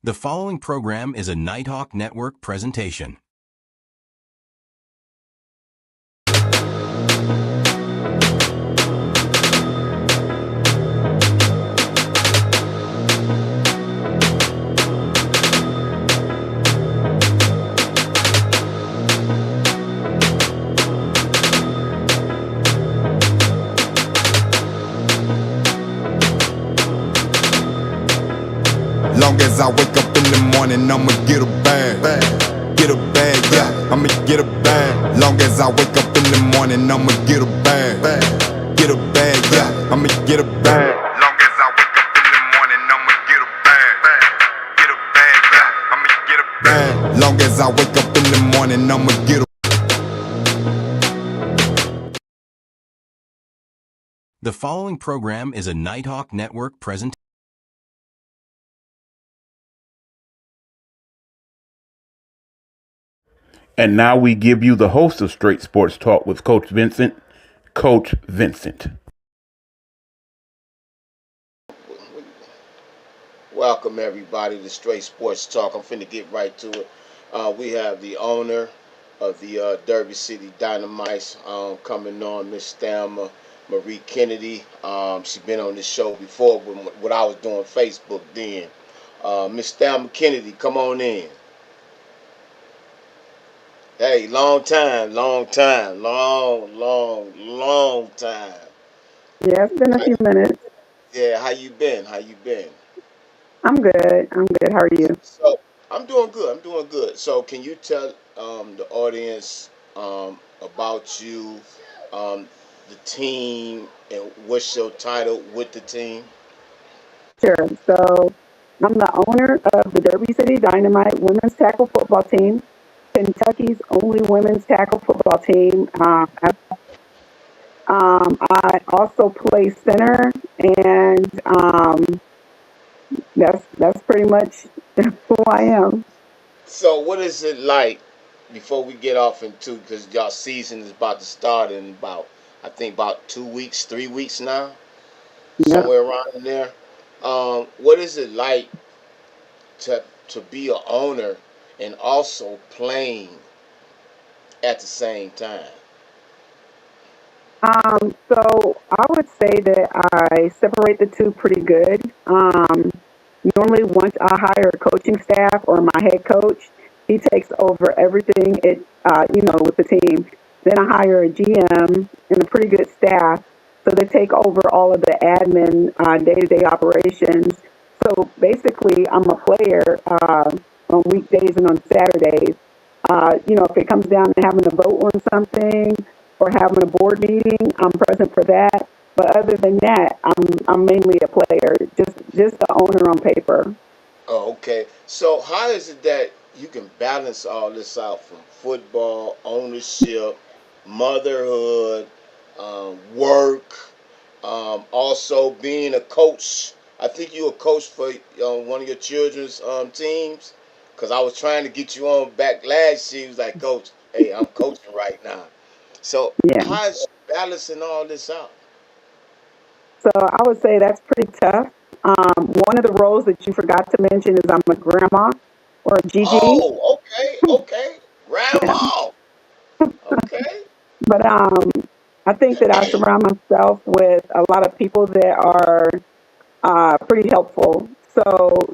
The following program is a Nighthawk Network presentation. Long as I wake up in the morning, I'ma get a bag. Get a bag, yeah, I'ma get a bag. Long as I wake up in the morning, I'ma get a bag. Get a bag, yeah, I'ma get a bag. Long as I wake up in the morning, I'ma get a bag. Get a bag, yeah, I'ma get a bag. Long as I wake up in the morning, I'ma get a The following program is a Nighthawk Network presentation. And now we give you the host of Straight Sports Talk with Coach Vincent, Coach Vincent. Welcome everybody to Straight Sports Talk. I'm finna get right to it. We have the owner of the Derby City Dynamites coming on, Miss Thelma Marie Kennedy. She's been on this show before when I was doing Facebook then. Miss Thelma Kennedy, come on in. Hey, long time, long time, long time. Yeah, it's been a few minutes. Yeah, how you been? How you been? I'm good. I'm good. How are you? So I'm doing good. I'm doing good. So can you tell the audience about you, the team, and what's your title with the team? Sure. So I'm the owner of the Derby City Dynamite women's tackle football team, Kentucky's only women's tackle football team. I also play center, and that's pretty much who I am. So what is it like before we get off into because y'all season is about to start in about I think about 2 weeks, 3 weeks now, Yep. somewhere around in there. What is it like to be a owner and also playing at the same time? So I would say that I separate the two pretty good. Normally, once I hire a coaching staff or my head coach, he takes over everything with the team. Then I hire a GM and a pretty good staff, so they take over all of the admin, day-to-day operations. So basically, I'm a player on weekdays and on Saturdays. If it comes down to having a vote on something or having a board meeting, I'm present for that. But other than that, I'm mainly a player, just the owner on paper. Oh, okay. So how is it that you can balance all this out from football, ownership, motherhood, work, also being a coach? I think you a coach for one of your children's teams. Cause I was trying to get you on back last year. He was like, Coach, hey, I'm coaching right now. So Yeah. how is you balancing all this out? So I would say that's pretty tough. One of the roles that you forgot to mention is I'm a grandma or a Gigi. Oh, okay, okay, grandma. Okay. But I think that I surround myself with a lot of people that are pretty helpful. So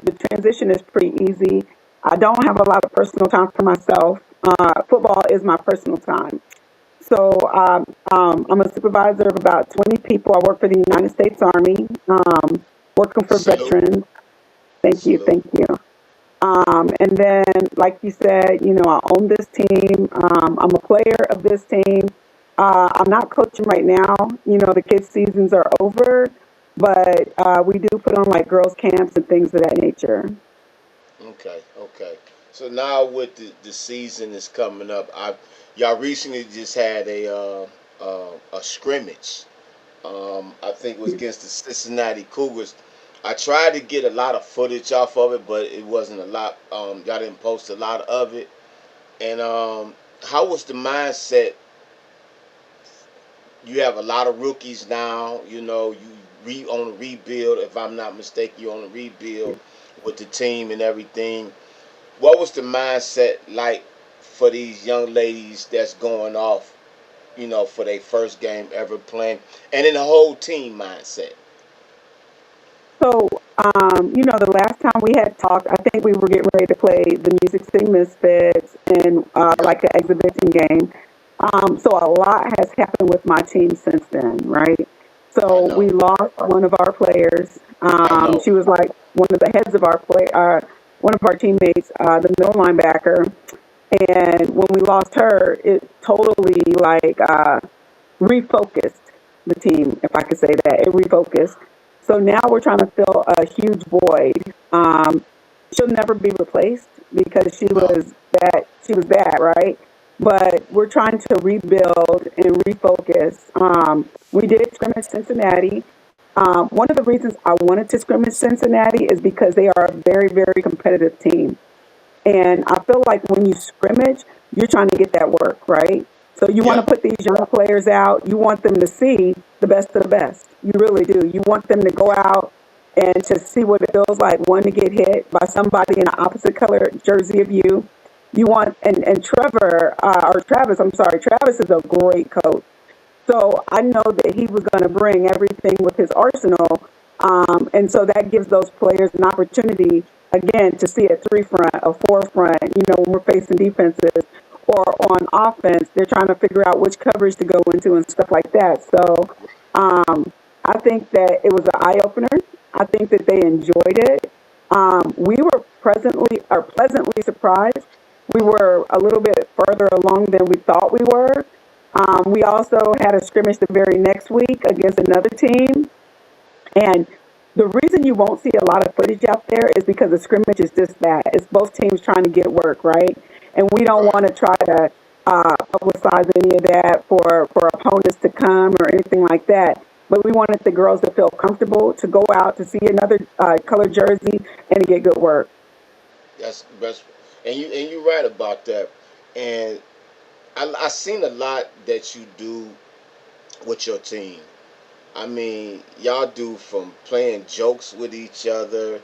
the transition is pretty easy. I don't have a lot of personal time for myself. Football is my personal time. So I'm a supervisor of about 20 people. I work for the United States Army, working for Salute, veterans. Thank you, salute. thank you. And then, like you said, I own this team. I'm a player of this team. I'm not coaching right now. The kids' seasons are over, but we do put on like girls' camps and things of that nature. Okay, okay. So now with the season is coming up, y'all recently just had a scrimmage. I think it was against the Cincinnati Cougars. I tried to get a lot of footage off of it, but it wasn't a lot. Y'all didn't post a lot of it. And how was the mindset? You have a lot of rookies now. You on a rebuild. If I'm not mistaken, you're on a rebuild. with the team and everything. What was the mindset like for these young ladies that's going off, for their first game ever playing, and then the whole team mindset? So, the last time we had talked, I think we were getting ready to play the Music City Misfits in Yeah, like an exhibition game. So a lot has happened with my team since then, right? I So we know. lost one of our players. I know. She was like one of the heads of our one of our teammates, the middle linebacker. And when we lost her, it totally like refocused the team, if I could say that. It refocused. So now we're trying to fill a huge void. She'll never be replaced because she No. was that. She was bad, right? But we're trying to rebuild and refocus. We did scrimmage Cincinnati. One of the reasons I wanted to scrimmage Cincinnati is because they are a very, very competitive team. And I feel like when you scrimmage, you're trying to get that work, right? So you want to Yeah. put these young players out. You want them to see the best of the best. You really do. You want them to go out and to see what it feels like, one, to get hit by somebody in an opposite color jersey of you. You want, and Trevor, or Travis, I'm sorry, Travis is a great coach. So I know that he was going to bring everything with his arsenal. And so that gives those players an opportunity, again, to see a three front, a four front, when we're facing defenses or on offense, they're trying to figure out which coverage to go into and stuff like that. So I think that it was an eye opener. I think that they enjoyed it. We were pleasantly surprised. We were a little bit further along than we thought we were. We also had a scrimmage the very next week against another team. And the reason you won't see a lot of footage out there is because the scrimmage is just that. It's both teams trying to get work, right? And we don't Right. want to try to publicize any of that for opponents to come or anything like that. But we wanted the girls to feel comfortable to go out to see another colored jersey and to get good work. That's the best. And you right about that. And I seen a lot that you do with your team. I mean, y'all do from playing jokes with each other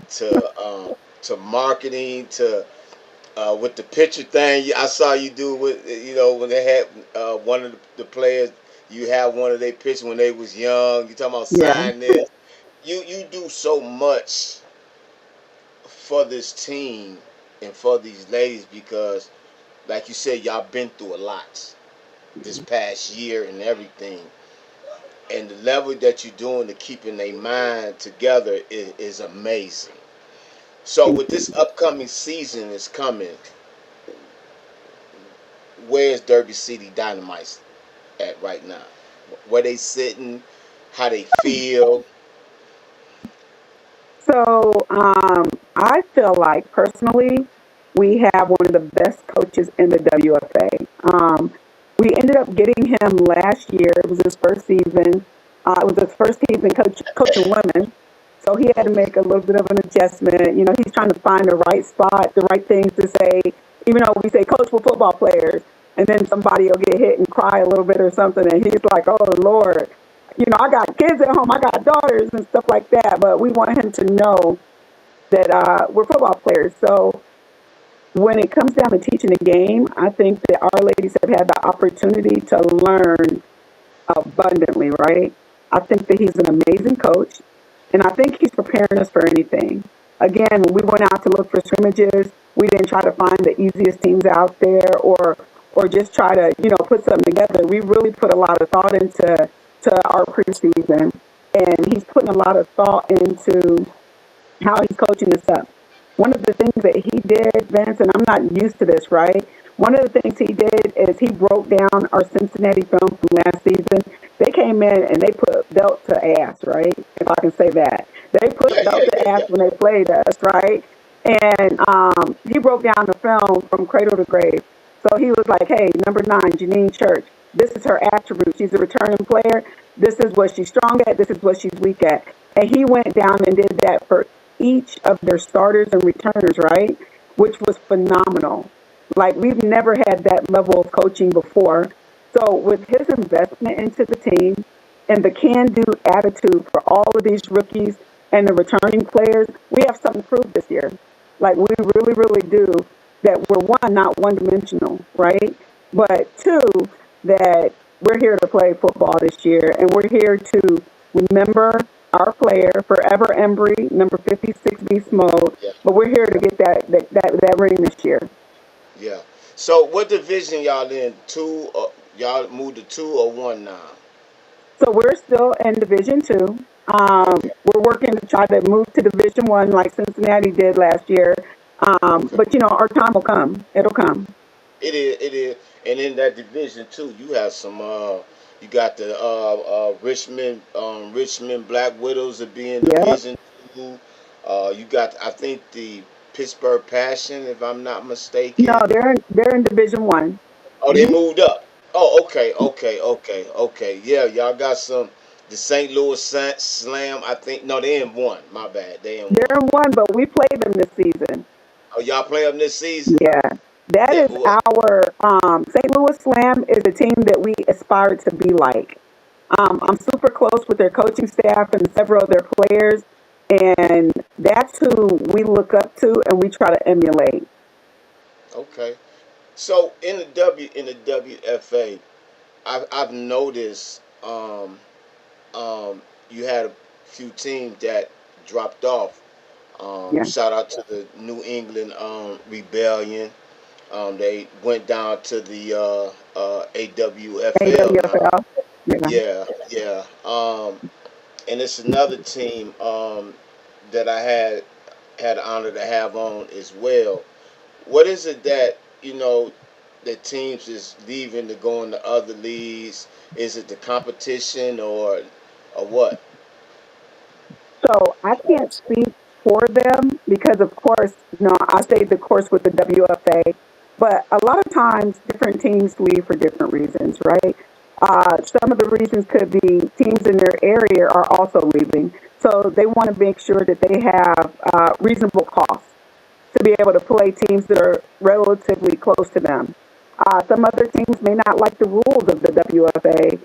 to marketing to with the picture thing. I saw you do with when they had one of the players. You have one of their pictures when they was young. You talking about Yeah. sign this. You do so much for this team and for these ladies because, like you said, y'all been through a lot this past year and everything. And the level that you're doing to keeping their mind together is amazing. So Thank with you. this upcoming season is coming, where's Derby City Dynamite at right now? Where they sitting? How they feel? So I feel like personally, we have one of the best coaches in the WFA. We ended up getting him last year. It was his first season. It was his first season coaching women. So he had to Okay. make a little bit of an adjustment. He's trying to find the right spot, the right things to say. Even though we say coach for football players, and then somebody will get hit and cry a little bit or something, and he's like, "Oh Lord." I got kids at home, I got daughters and stuff like that, but we want him to know that we're football players. So when it comes down to teaching the game, I think that our ladies have had the opportunity to learn abundantly, right? I think that he's an amazing coach, and I think he's preparing us for anything. Again, when we went out to look for scrimmages, we didn't try to find the easiest teams out there or just try to put something together. We really put a lot of thought into our preseason, and he's putting a lot of thought into how he's coaching us up. One of the things that he did, Vince, and I'm not used to this, right? One of the things he did is he broke down our Cincinnati film from last season. They came in and they put belt to ass, right? If I can say that. They Yeah, put yeah, belt yeah, to ass yeah. when they played us, right? And he broke down the film from cradle to grave. So he was like, hey, number 9, Janine Church, this is her attribute. She's a returning player. This is what she's strong at. This is what she's weak at. And he went down and did that for each of their starters and returners, right? Which was phenomenal. Like we've never had that level of coaching before. So with his investment into the team and the can-do attitude for all of these rookies, and the returning players, we have something to prove this year. Like we really, really do. That we're one, not one dimensional, right? But two, that we're here to play football this year, and we're here to remember our player, Forever Embry, number 56 Beast Mode. Yeah, But we're here to yeah, get that ring this year. yeah. So what division y'all in? Two? Y'all moved to two or one now? So we're still in Division Two. Okay, We're working to try to move to Division One, like Cincinnati did last year. okay. But our time will come. It'll come. It is, it is. And in that division too, you have some. You got the Richmond Black Widows to be in Yeah. Division Two. You got, I think, the Pittsburgh Passion, if I'm not No, mistaken. they're in Division One. Oh, they Hmm. moved up. Oh, okay, okay. Yeah, y'all got some. The St. Louis Slam, I think. No, they in one. My bad. They in one. They're in one, but we played them this season. Oh, y'all play them this season? Yeah, that Yeah. is our St. Louis Slam is a team that we aspire to be like. I'm super close with their coaching staff and several of their players, and that's who we look up to and we try to emulate. Okay. So in the WFA, I've noticed you had a few teams that dropped off. Yeah, Shout out to the New England Rebellion. They went down to the AWFL now. AWFL. Yeah. Yeah, yeah. And it's another team that I had the honor to have on as well. What is it that the teams is leaving to go into other leagues? Is it the competition or what? So I can't speak for them because, of course, I stayed the course with the WFA, but a lot of times different teams leave for different reasons, right? Some of the reasons could be teams in their area are also leaving. So they want to make sure that they have reasonable costs to be able to play teams that are relatively close to them. Some other teams may not like the rules of the WFA.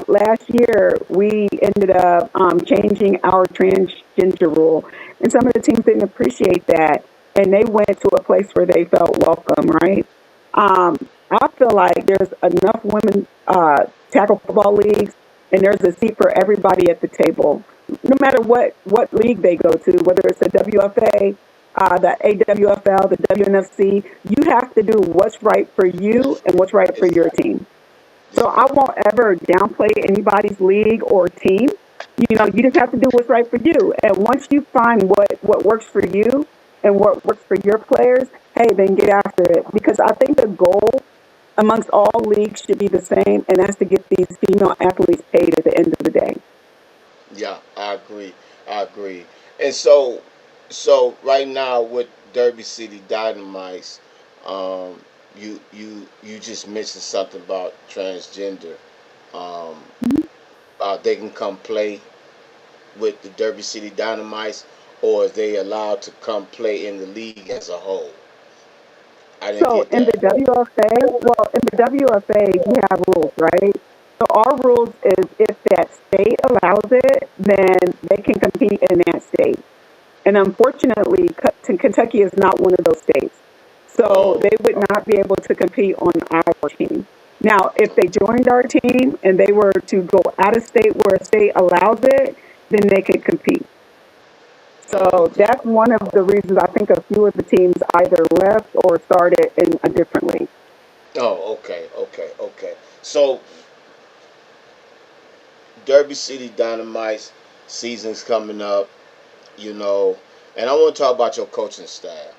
Last year, we ended up changing our transgender rule, and some of the teams didn't appreciate that, and they went to a place where they felt welcome, right? Um, I feel like there's enough women tackle football leagues, and there's a seat for everybody at the table, no matter what league they go to, whether it's the WFA, the AWFL, the WNFC. You have to do what's right for you and what's right for your Exactly. team. So Yeah. I won't ever downplay anybody's league or team. You just have to do what's right for you. And once you find what works for you and what works for your players, hey, then get after it. Because I think the goal amongst all leagues should be the same, and that's to get these female athletes paid at the end of the day. Yeah, I agree. I agree. And so right now with Derby City Dynamites, um, you just mentioned something about transgender. Um, they can come play with the Derby City Dynamites, or are they allowed to come play in the league as a whole? I didn't So get in the that. WFA, well, in the WFA, we have rules, right? So our rules is if that state allows it, then they can compete in that state. And unfortunately, Kentucky is not one of those states. So Oh, they would not be able to compete on our team. Now, if they joined our team and they were to go out of state where a state allows it, then they could compete. oh, So okay. that's one of the reasons I think a few of the teams either left or started in a different league. Oh, okay. So Derby City Dynamites season's coming up, you know, and I want to talk about your coaching staff.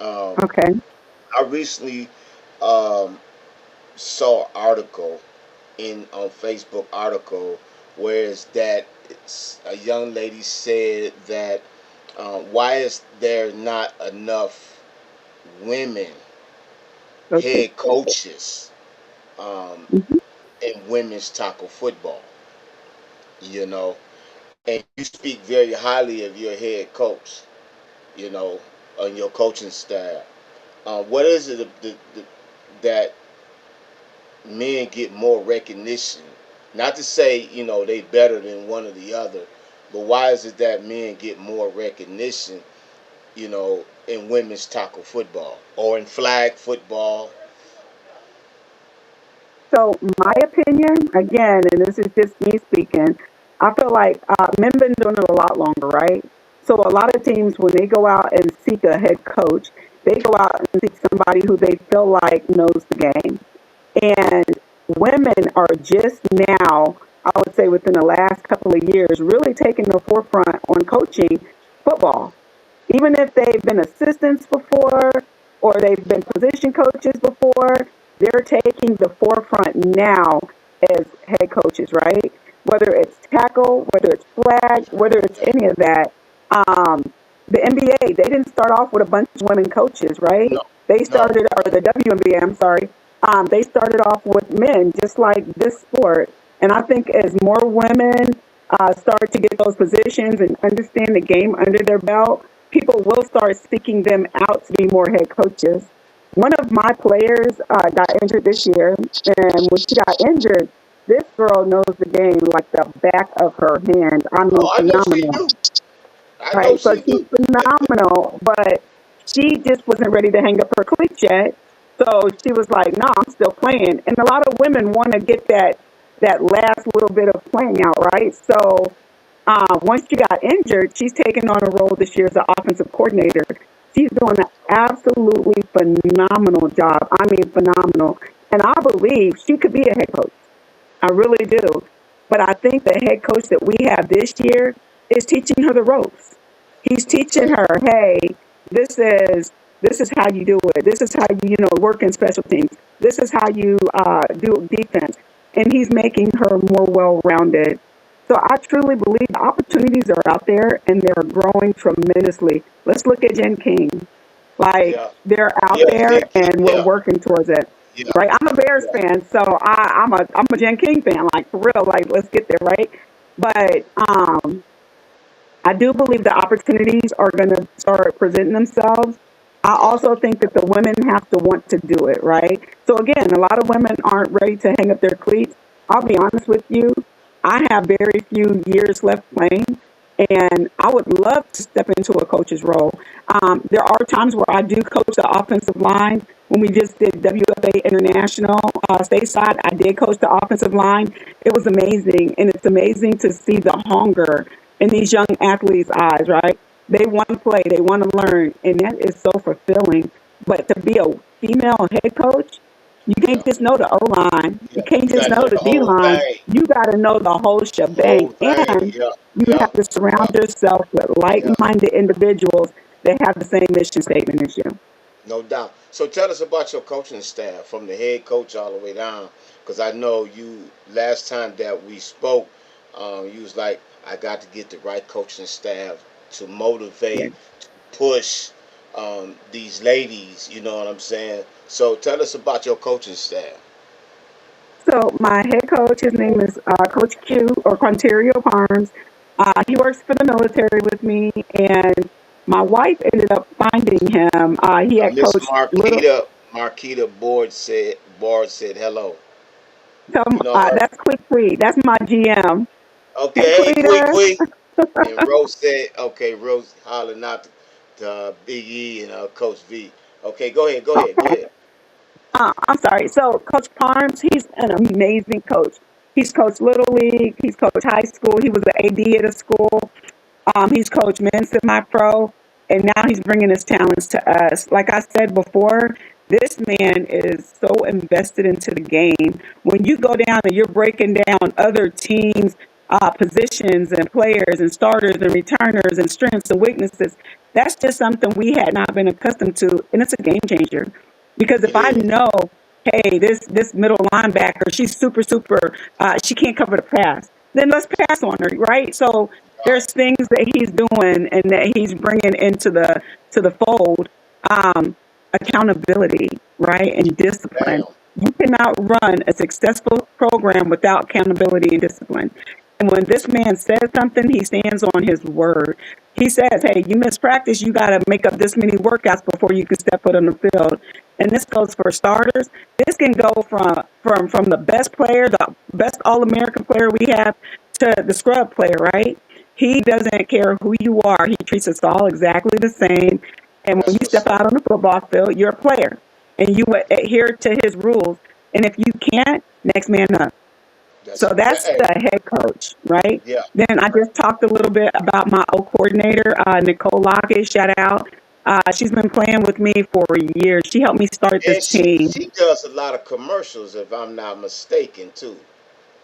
Um, Okay. I recently um, saw an article in on Facebook article where it's that a young lady said that why is there not enough women Coaches. head coaches um, Hmm. in women's tackle football? You know, and you speak very highly of your head coach. You know, on your coaching staff. What is it that men get more recognition? Not to say they better than one or the other, but why is it that men get more recognition, in women's tackle football or in flag football? So my opinion, again, and this is just me speaking, I feel like men been doing it a lot longer, right? So a lot of teams, when they go out and seek a head coach, they go out and seek somebody who they feel like knows the game. And women are just now, I would say within the last couple of years, really taking the forefront on coaching football. Even if they've been assistants before or they've been position coaches before, they're taking the forefront now as head coaches, right? Whether it's tackle, whether it's flag, whether it's any of that. Um, the NBA, they didn't start off with a bunch of women coaches, right? No, They no. started, or the WNBA, I'm sorry, they started off with men, just like this sport. And I think as more women start to get those positions and understand the game under their belt, people will start seeking them out to be more head coaches. One of my players got injured this year, and when she got injured, this girl knows the game like the back of her hand. I mean, Oh, I know she phenomenal. do. I know Right. So she she's do. phenomenal, but she just wasn't ready to hang up her cleats yet. So she was like, "No, I'm still playing." And a lot of women want to get that last little bit of playing out, right? So once she got injured, she's taken on a role this year as an offensive coordinator. She's doing an absolutely phenomenal job. I mean, phenomenal. And I believe she could be a head coach. I really do. But I think the head coach that we have this year is teaching her the ropes. He's teaching Okay. her, hey, this is this is how you do it. This is how you work in special teams. This is how you do defense. And he's making her more well-rounded. So I truly believe the opportunities are out there and they're growing tremendously. Let's look at Jen King. Like Yeah. they're out Yeah. there Thank you. and we're Yeah. working towards it. Yeah. Right? I'm a Bears Yeah. fan, so I'm a Jen King fan, like for real. Like let's get there, right? But I do believe the opportunities are going to start presenting themselves. I Yeah. also think that the women have to want to do it, right? So again, a lot of women aren't ready to hang up their cleats. I'll be honest with you. I have very few years left playing, and I would love to step into a coach's role. There are times where I do coach the offensive line. When we just did WFA International stateside, I did coach the offensive line. It was amazing, and it's amazing to see the hunger in these young athletes' eyes, right? They want to play, they want to learn, and that is so fulfilling. But to be a female head coach, you Yeah. can't just know the O line. You Yeah. can't You just got to know know the the D whole line. thing. You got to know the whole Whole shebang. thing. And Yeah. you Yeah. have to Yeah. surround yourself with like Yeah. minded individuals that have the same mission statement as you. No doubt. So tell us about your coaching staff from the head coach all the way down. Because I know you, last time that we spoke, you was like, I got to get the right coaching staff to Yeah. motivate, push these ladies. You know what I'm saying? So tell us about your coaching staff. So my head coach, his name is Coach Q or Quanterio Parms. He works for the military with me, and my wife ended up finding him. He had Miss coached little. Marquita Board said hello. Tell You know her. that's Quick Quee. That's my GM. Hey, Okay, hey, quick, Quita. quick. And Rose said, okay, Rose hollering out to Big E and Coach V. Okay, go ahead, go ahead, go Okay. ahead. I'm sorry. So Coach Parms, he's an amazing coach. He's coached Little League. He's coached high school. He was an AD at a school. He's coached men's semi-pro, and now he's bringing his talents to us. Like I said before, this man is so invested into the game. When you go down and you're breaking down other teams' positions and players and starters and returners and strengths and weaknesses, that's just something we had not been accustomed to, and it's a game changer. Because if It I is. know, hey, this middle linebacker, she's super, she can't cover the pass, then let's pass on her, right? So there's Right. things that he's doing and that he's bringing into the fold. Um, Accountability, right, and discipline. Damn. You cannot run a successful program without accountability and discipline. And when this man says something, he stands on his word. He says, "Hey, you miss practice. You got to make up this many workouts before you can step foot on the field." And this goes for starters. This can go from the best player, the best All American player we have, to the scrub player, right? He doesn't care who you are. He treats us all exactly the same. And when That's you what's step up. out on the football field, you're a player, and you would adhere to his rules. And if you can't, next man up. So that's Hey, the head coach, right? yeah. Then I just talked a little bit about my O coordinator, Nicole Lockett. Shout out. She's been playing with me for years. She helped me start this And team. she does a lot of commercials, if I'm not mistaken, too.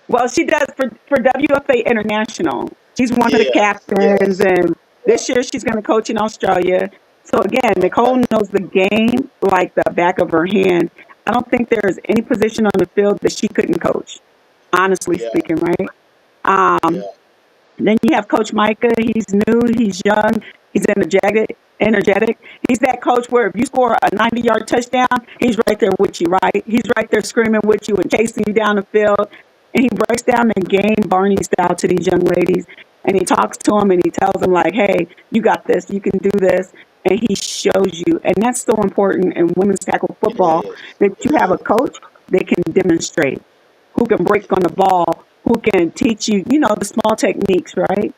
Well, she does for WFA International. She's one of the Yes, captains, yes. and Yeah. this year she's going to coach in Australia. So again, Okay. Nicole knows the game like the back of her hand. I don't think there is any position on the field that she couldn't coach. Honestly Yeah, speaking, right? Um, yeah. then you have Coach Micah. He's new. He's young. He's energetic. Energetic. He's that coach where if you score a 90-yard touchdown, he's right there with you, right? He's right there screaming with you and chasing you down the field. And he breaks down the game Barney style to these young ladies. And he talks to them and he tells them like, "Hey, you got this. You can do this." And he shows you. And that's so important in women's tackle It football is. that It you have a is. coach that can demonstrate, who can break on the ball, who can teach you, the small techniques, right?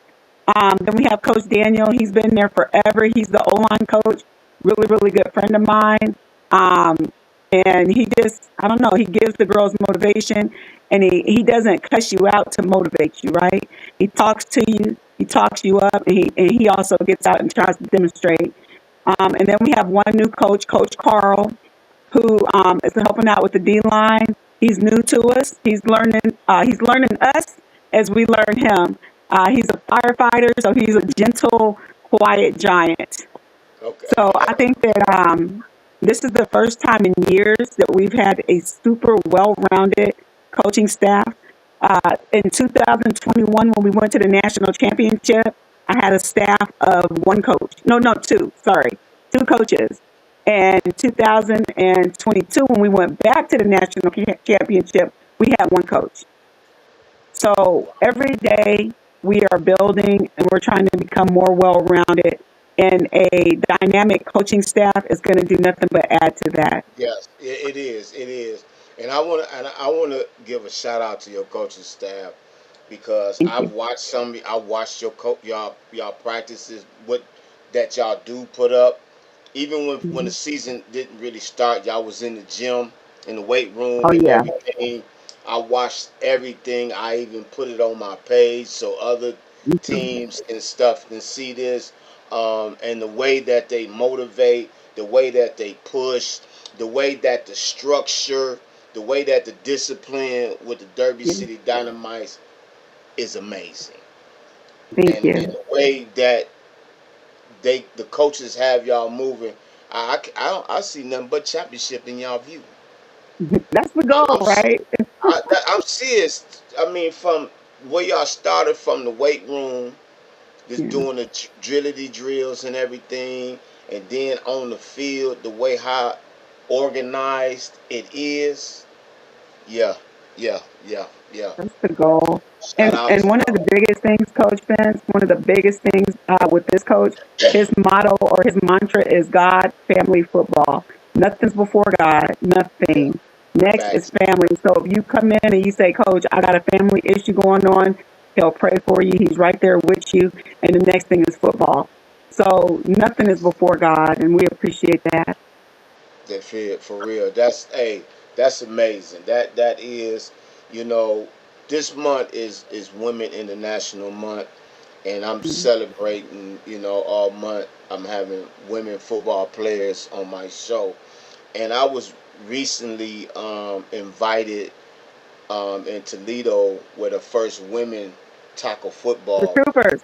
Then we have Coach Daniel. He's been there forever. He's the O-line coach, really, really good friend of mine. Um, and he just, I don't know, he gives the girls motivation, and he doesn't cuss you out to motivate you, right? He talks to you, he talks you up, and he also gets out and tries to demonstrate. And then we have one new coach, Coach Carl, who is helping out with the D line. He's new to us. He's learning us as we learn him. He's a firefighter, so he's a gentle, quiet giant. Okay. So I think that this is the first time in years that we've had a super well-rounded coaching staff. In 2021, when we went to the national championship, I had a staff of one coach. No, no, two. Sorry, two coaches. And 2022, when we went back to the national championship, we had one coach. So every day we are building and we're trying to become more well-rounded. And a dynamic coaching staff is going to do nothing but add to that. Yes, it is. It is. And I want to give a shout out to your coaching staff because Thank I've you. watched some. I watched y'all practices. What that y'all do put up. Even when the Mhm. season didn't really start, y'all was in the gym, in the weight Oh, room, and yeah. everything. I watched everything. I even put it on my page so other Me too. teams and stuff can see this. And the way that they motivate, the way that they push, the way that the structure, the way that the discipline with the Derby Yeah. City Dynamites is amazing. Thank And you. the way that the coaches have y'all moving. I see nothing but championship in y'all view. That's the I'm, goal, I'm right? I'm serious. I mean, from where y'all started from the weight room, just Yeah. doing the drillity drills and everything, and then on the field, the way how organized it is. Yeah, yeah, yeah, yeah. That's the goal. Shout out And to one of the y'all. biggest things, Coach Vince, one of the biggest things with this coach, his motto or his mantra is God, family, football. Nothing's before God. Yeah, Nothing. Next is facts. family. So if you come in and you say, Coach, I got a family issue going on, he'll pray for you. He's right there with you. And the next thing is football. So nothing is before God, and we appreciate that. That feel for real. That's amazing. That is, you know, this month is Women International Month, and I'm Mhm. celebrating. All month I'm having women football players on my show, and I was recently invited in Toledo where the first women tackle The football. troopers.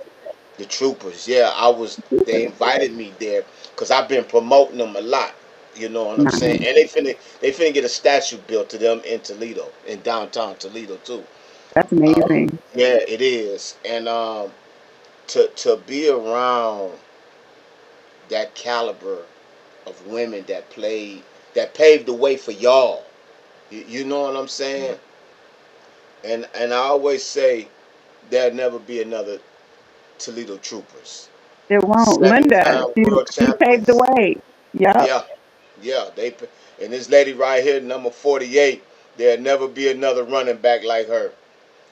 The Troopers, yeah, I was. They invited me there because I've been promoting them a lot. You know what I'm saying? Nice. And they finna get a statue built to them in Toledo, in downtown Toledo too. That's amazing. Yeah, it is. And to be around that caliber of women that paved the way for y'all. You know what I'm saying? And I always say there'll never be another Toledo Troopers. It won't. Linda, Seven-time she, world she paved the champions. way. Yep. Yeah, yeah. And this lady right here, number 48, there'll never be another running back like her.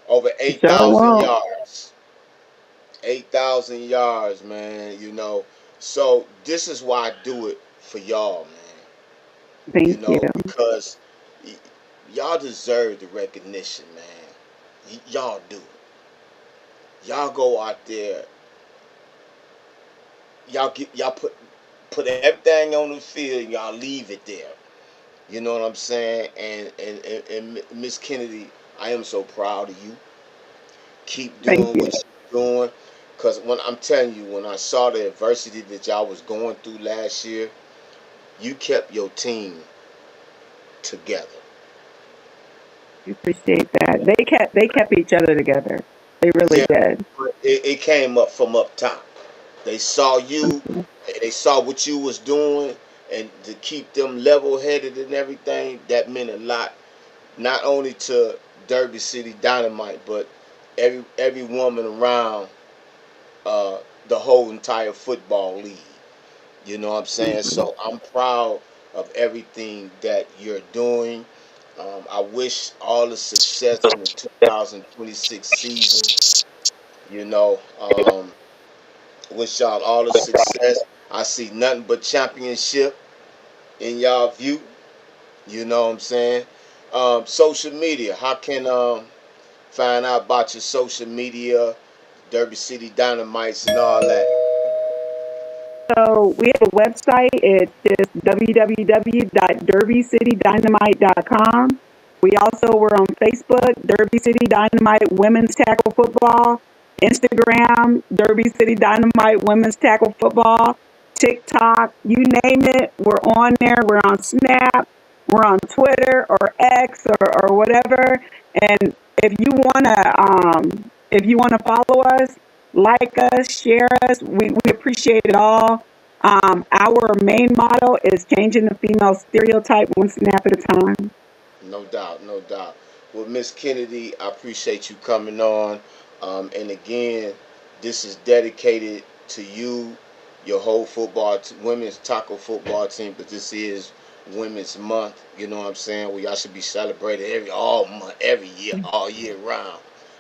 Over Sure 8,000 won't. yards. 8,000 yards, man. So this is why I do it for y'all, man. Thank you. Because y- y'all deserve the recognition, man. Y'all do. Y'all go out there. Y'all put everything on the field. And y'all leave it there. You know what I'm saying? And Miss Kennedy, I am so proud of you. Keep Thank doing you. what you're doing. Cause when I'm telling you, when I saw the adversity that y'all was going through last year, you kept your team together. We appreciate that. They kept each other together. They really Yeah, did. but it came up from up top. They saw you, they saw what you was doing, and to keep them level headed and everything, that meant a lot. Not only to Derby City Dynamite, but every woman around uh, the whole entire football league. You know what I'm saying? So I'm proud of everything that you're doing. I wish all the success in the 2026 season. You know, wish y'all all the success. I see nothing but championship in y'all view. You know what I'm saying? Social media. How can find out about your social media, Derby City Dynamites, and all that? So we have a website. It's just www.derbycitydynamite.com. We also were on Facebook, Derby City Dynamite Women's Tackle Football, Instagram, Derby City Dynamite Women's Tackle Football, TikTok, you name it, we're on there. We're on Snap, we're on Twitter or X or whatever. And if you wanna follow us, like us, share us. We appreciate it all. Our main motto is changing the female stereotype one snap at a time. No doubt, no doubt. Well, Miss Kennedy, I appreciate you coming on. And again, this is dedicated to you, your whole women's tackle football team, because this is Women's Month. You know what I'm saying? We all should be celebrated all month, every year, all year round.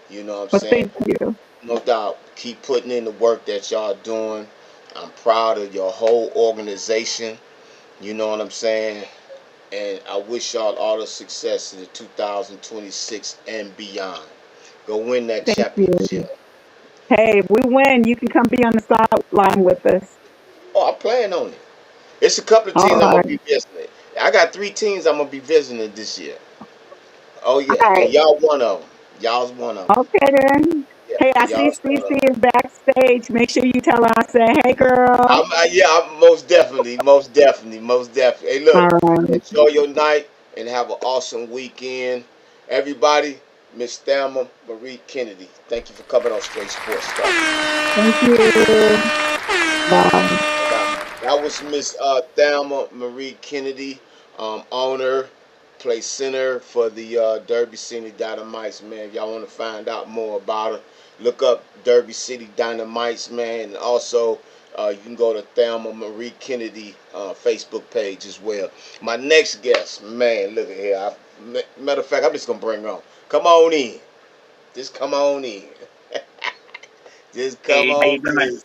You know what I'm But saying? thank you. No doubt. Keep putting in the work that y'all doing. I'm proud of your whole organization. You know what I'm saying? And I wish y'all all the success in the 2026 and beyond. Go win that Thank you. championship. Hey, if we win, you can come be on the sideline with us. Oh, I'm playing on it. It's a couple of All teams I'm gonna be right. visiting. I got 3 teams I'm gonna be visiting this year. Oh All yeah, and right. y'all one of them. Y'all's one of them. Okay then. Yeah, Hey, I see y'all's one of Cece them. is backstage. Make sure you tell her I said, hey, girl. I'm most definitely, most definitely, most definitely. Hey, look, All right. enjoy your night and have an awesome weekend, everybody. Miss Thelma Marie Kennedy, thank you for coming on Straight Sports Talk. Thank you. Bye. That was Miss Thelma Marie Kennedy, owner, play center for the Derby City Dynamites, man. If y'all want to find out more about her, look up Derby City Dynamites, man. And also, you can go to Thelma Marie Kennedy Facebook page as well. My next guest, man, look at here. Matter of fact, I'm just going to bring her on. Come on in. Just come on in. Just come Hey, how on you doing? in.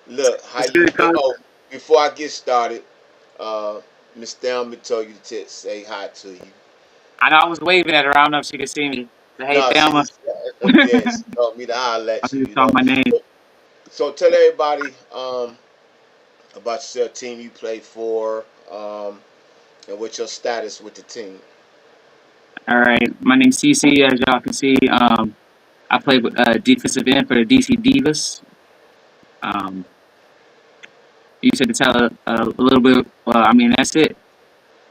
Look, how What's you good, been? Coach? Oh, before I get started, Miss Thelma told you to say hi to you. I know I was waving at her. I don't know if she could see me. So, hey, No, Thelma. yeah, she told me to holler I at you. just called my name. So tell everybody about yourself, team you play for, and what's your status with the team. All right. My name's CC, as y'all can see. I play with defensive end for the DC Divas. Um, you said to tell a little bit. Well, I mean, that's it.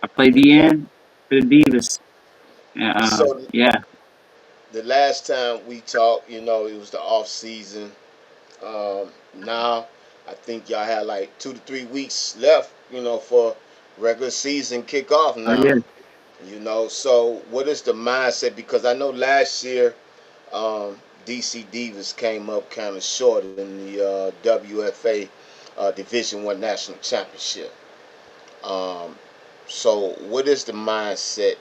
I play Okay. DN for the Divas. So Yeah. the last time we talked, it was the off season. Now I think y'all had like 2 to 3 weeks left, for regular season kickoff Oh, yeah. now. So what is the mindset? Because I know last year DC Divas came up kind of short in the WFA Division 1 National Championship. Um, so what is the mindset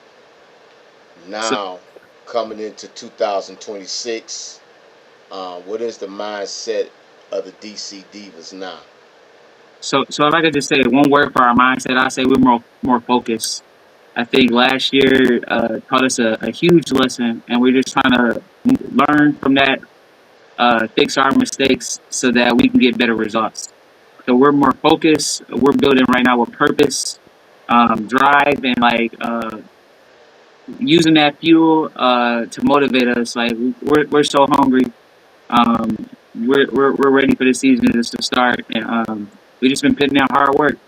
So, now coming into 2026? What is the mindset of the DC Divas now? So if I could just say one word for our mindset, I say we're more focused. I think last year taught us a huge lesson, and we're just trying to learn from that, fix our mistakes so that we can get better results. So we're more focused. We're building right now with purpose, drive, and like using that fuel to motivate us. Like we're so hungry. Um, we're ready for the season just to start, and we just been putting in hard work.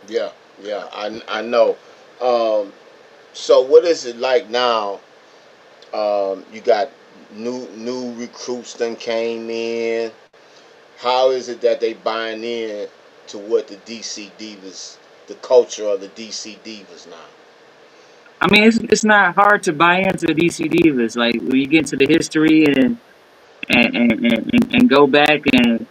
Yeah, yeah, I know. Um, so what is it like now? You got new recruits that came in. How is it that they buying in to what the DC Divas, the culture of the DC Divas now? I mean, it's not hard to buy into the DC Divas. Like when you get into the history and go back and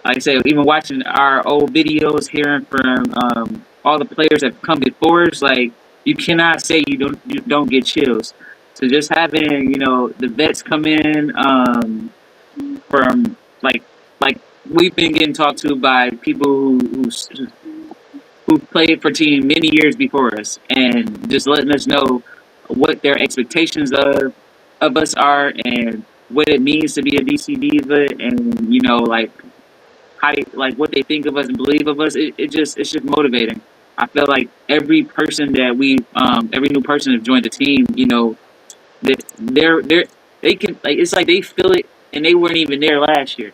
like I said, even watching our old videos, hearing from all the players that have come before us, like you cannot say you don't get chills. So just having the vets come in from like we've been getting talked to by people who played for team many years before us, and just letting us know what their expectations of us are and what it means to be a DC diva, and like like what they think of us and believe of us. It's just motivating. I feel like every person that every new person that joined the team, that they can like it's like they feel it and they weren't even there last year.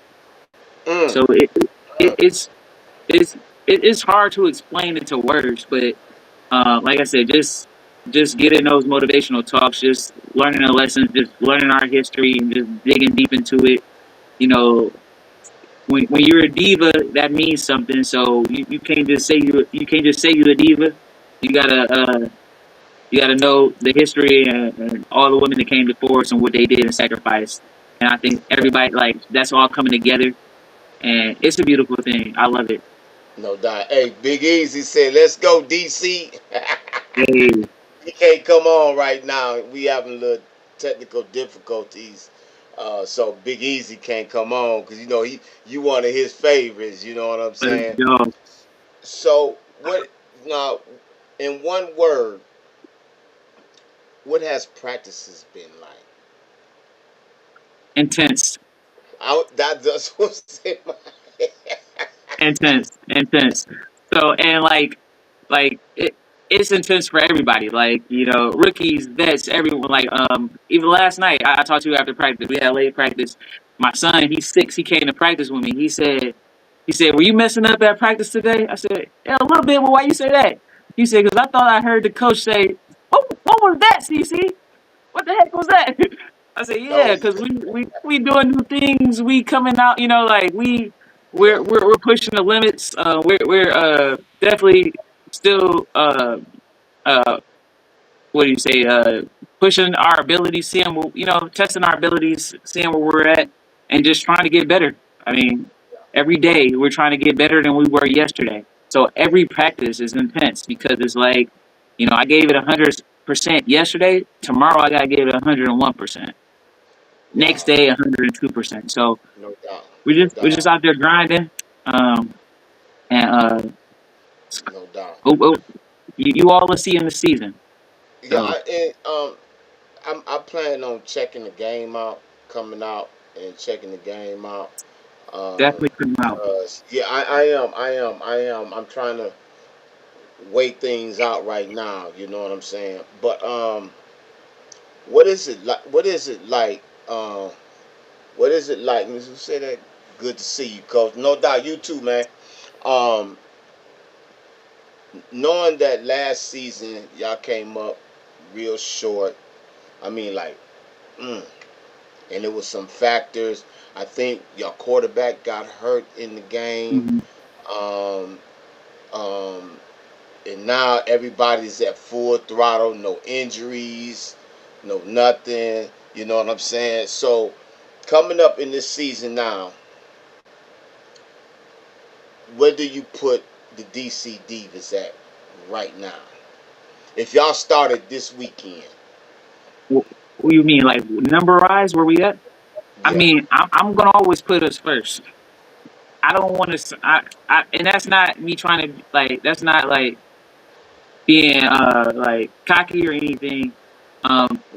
Mm, So mm. it's it's it's hard to explain into words, but like I said, just getting those motivational talks, just learning the lessons, just learning our history, and just digging deep into it. You know, when you're a diva, that means something. So you can't just say you can't just say you're a diva. You gotta you gotta know the history and all the women that came before us and what they did and sacrificed. And I think everybody like that's all coming together, and it's a beautiful thing. I love it. No doubt. Hey, Big Easy said, "Let's go DC." Hey, He can't come on right now. We having a little technical difficulties. So Big Easy can't come on because you one of his favorites. You know what I'm let's saying? go. So what now? In one word, what has practices been like? Intense. That's what's in my head. Intense. So and like it's intense for everybody. Like rookies, vets, everyone. Like even last night, I talked to you after practice. We had late practice. My son, he's 6. He came to practice with me. He said, "Were you messing up at practice today?" I said, "Yeah, a little bit. Well, why you say that?" He said, "Because I thought I heard the coach say, what was that, CC? What the heck was that?" I said, Oh "Yeah, because yeah, we doing new things. We coming out, like yeah, we're pushing the limits. We're definitely still uh what do you say pushing our abilities, seeing testing our abilities, seeing where we're at, and just trying to get better. I mean, every day we're trying to get better than we were yesterday. So every practice is intense because it's like, I gave it 100% yesterday. Tomorrow I gotta give it 101%. Next wow, day 102%. So no doubt, we're no just doubt, out there grinding. Um, and no doubt. hope you all will see in the season. Yeah, So I plan on checking the game out, coming out and checking the game out. definitely put them out. Yeah, I'm trying to wait things out right now. You know what I'm saying? But what is it like? What is it like? What is it like? Mr. Say that. Good to see you, Coach. No doubt, you too, man. Um, knowing that last season y'all came up real short. I mean, like, mm, and there was some factors. I think your quarterback got hurt in the game. Mhm. Um, um, and now everybody's at full throttle, no injuries, no nothing. You know what I'm saying? So coming up in this season now, where do you put the DC Divas at right now? If y'all started this weekend, What you mean, like number rise? Where we at? I Yeah, mean, I'm gonna always put us first. I don't want to. And that's not me trying to like. That's not like being like cocky or anything.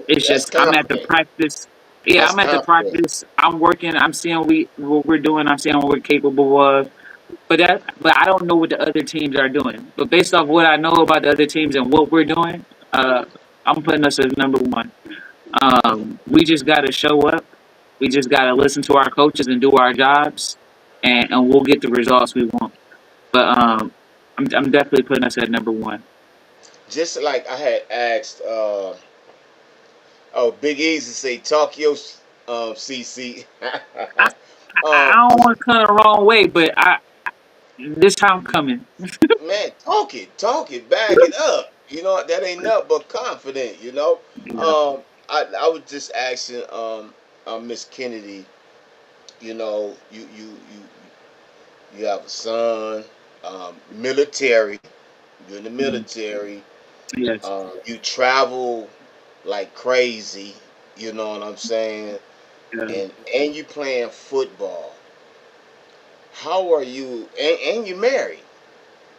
It's that's just I'm at the confident. practice. Yeah, That's I'm at the confident. practice. I'm working. I'm seeing what we're doing. I'm seeing what we're capable of. But I don't know what the other teams are doing. But based off what I know about the other teams and what we're doing, I'm putting us as number one. We just got to show up. We just got to listen to our coaches and do our jobs, and we'll get the results we want. But I'm definitely putting us at number one. Just like I had asked, oh, Big Easy say Tokyo, CC. I, I um, don't want to come the wrong way, but this time coming. man, talk it, bag it up. You know that ain't nothing but confident. You know, Yeah, I was just asking, Miss Kennedy. You know, you have a son, military. You're in the mhm, military. yes, You travel like crazy. You know what I'm saying? yeah, And you playing football. How are you? And you married.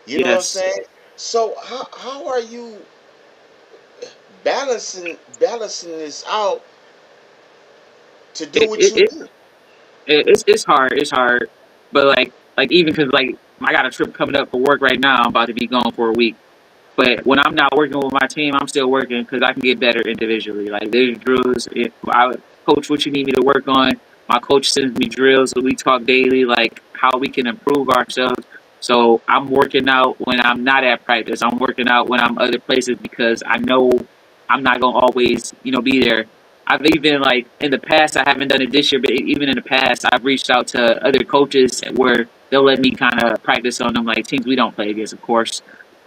You know what I'm yes. saying? So how are you balancing this out to do It, what it, you it, do? it's hard. It's hard. But like even because like I got a trip coming up for work right now. I'm about to be gone for a week. But when I'm not working with my team, I'm still working because I can get better individually. Like there's drills. If I coach what you need me to work on, my coach sends me drills. So we talk daily, like how we can improve ourselves. So I'm working out when I'm not at practice. I'm working out when I'm other places because I know I'm not gonna always, be there. I've even like in the past, I haven't done it this year, but even in the past, I've reached out to other coaches where they'll let me kind of practice on them, like teams we don't play against, of course,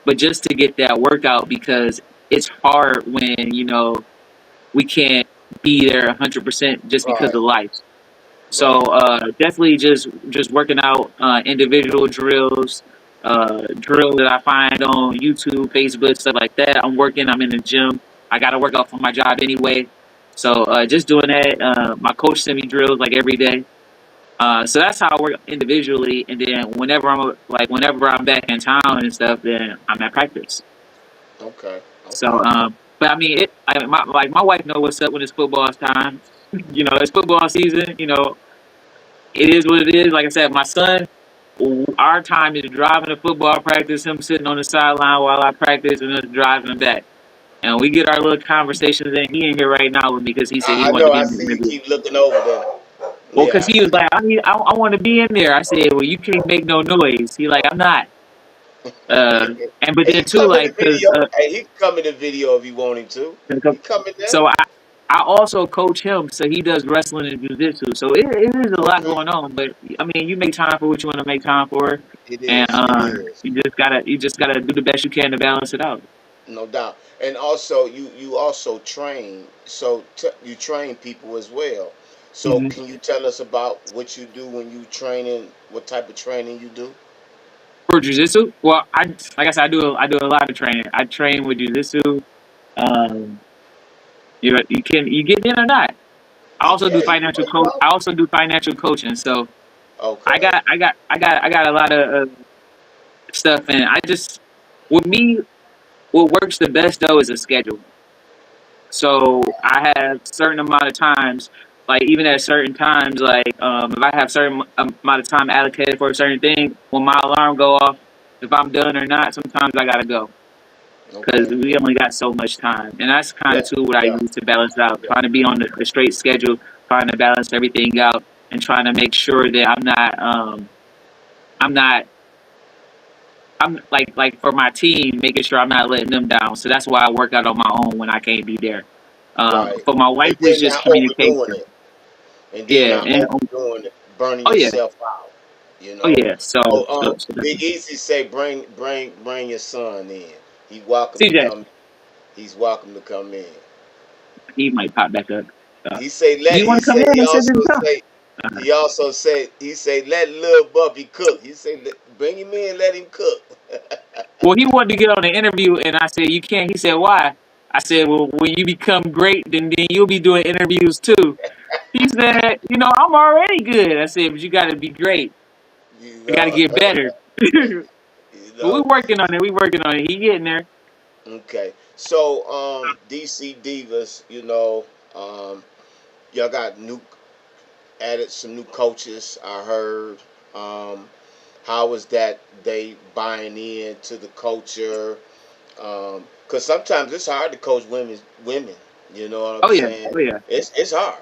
but just to get that workout because it's hard when we can't be there 100% just because Right, of life. So right. definitely just working out individual drills, drills that I find on YouTube, Facebook, stuff like that. I'm working. I'm in the gym. I got to work out for my job anyway. So just doing that. My coach sent me drills like every day. So that's how I work individually, and then whenever I'm back in town and stuff, then I'm at practice. Okay, So, okay. but I mean, my wife know what's up when it's football time. It's football season. It is what it is. Like I said, my son, our time is driving to football practice, him sitting on the sideline while I practice, and us driving him back. And we get our little conversations in. He in here right now with me because he said he I wanted to know. be I in the see you interview. keep looking over there. Well, Yeah, because I he was see. like, I want to be in there. I said, well, you can't make no noise. He like, I'm not. Uh, and but Hey, then he too, come in like, the because video. Hey, he can come in the video if he want him to. He come in there. so I also coach him, so he does wrestling and jujitsu. So it is a lot Okay. going on. But I mean, you make time for what you want to make time for, It and is. It is. you just gotta do the best you can to balance it out. No doubt. And also, you also train. So you train people as well. So hmm can you tell us about what you do when you training? What type of training you do? For jujitsu, well, like I said, I do a lot of training. I train with jujitsu. Um, you get in or not. I also Yeah, do you can financial play coach. both. I also do financial coaching. So Okay. I got a lot of stuff, and with me, what works the best though is a schedule. So I have certain amount of times, like even at certain times, like if I have certain amount of time allocated for a certain thing, when my alarm go off, if I'm done or not, sometimes I gotta go because Okay. we only got so much time, and that's kind of Yeah. too what I Yeah. use to balance out, Yeah. trying to be on the straight schedule, trying to balance everything out, and trying to make sure that I'm not I'm like for my team, making sure I'm not letting them down. So that's why I work out on my own when I can't be there. Right. For my wife And was then just not overdoing communication. it. And then Yeah, not and overdoing it, burning oh yeah, yourself out. You oh know. yeah. So, Oh, so, so Big Easy say bring your son in. He welcome to CJ, come. He's welcome to come in. he might pop back up. He say Do let. you want He to come say in he and sit also and talk? say. Uh, He say let little Bumpy cook. He say bring him in, let him cook. well, he wanted to get on the interview, and I said you can't. He said why? I said, well, when you become great, then you'll be doing interviews too. He said, I'm already good. I said, but you got to be great. You You got to know, get better. you But we know. working on it. We working on it. He getting there. Okay. So, DC Divas, y'all got added some new coaches. I heard. How is that they buying in to the culture? Because sometimes it's hard to coach women. You know what I'm Oh yeah. saying? Oh yeah. It's hard.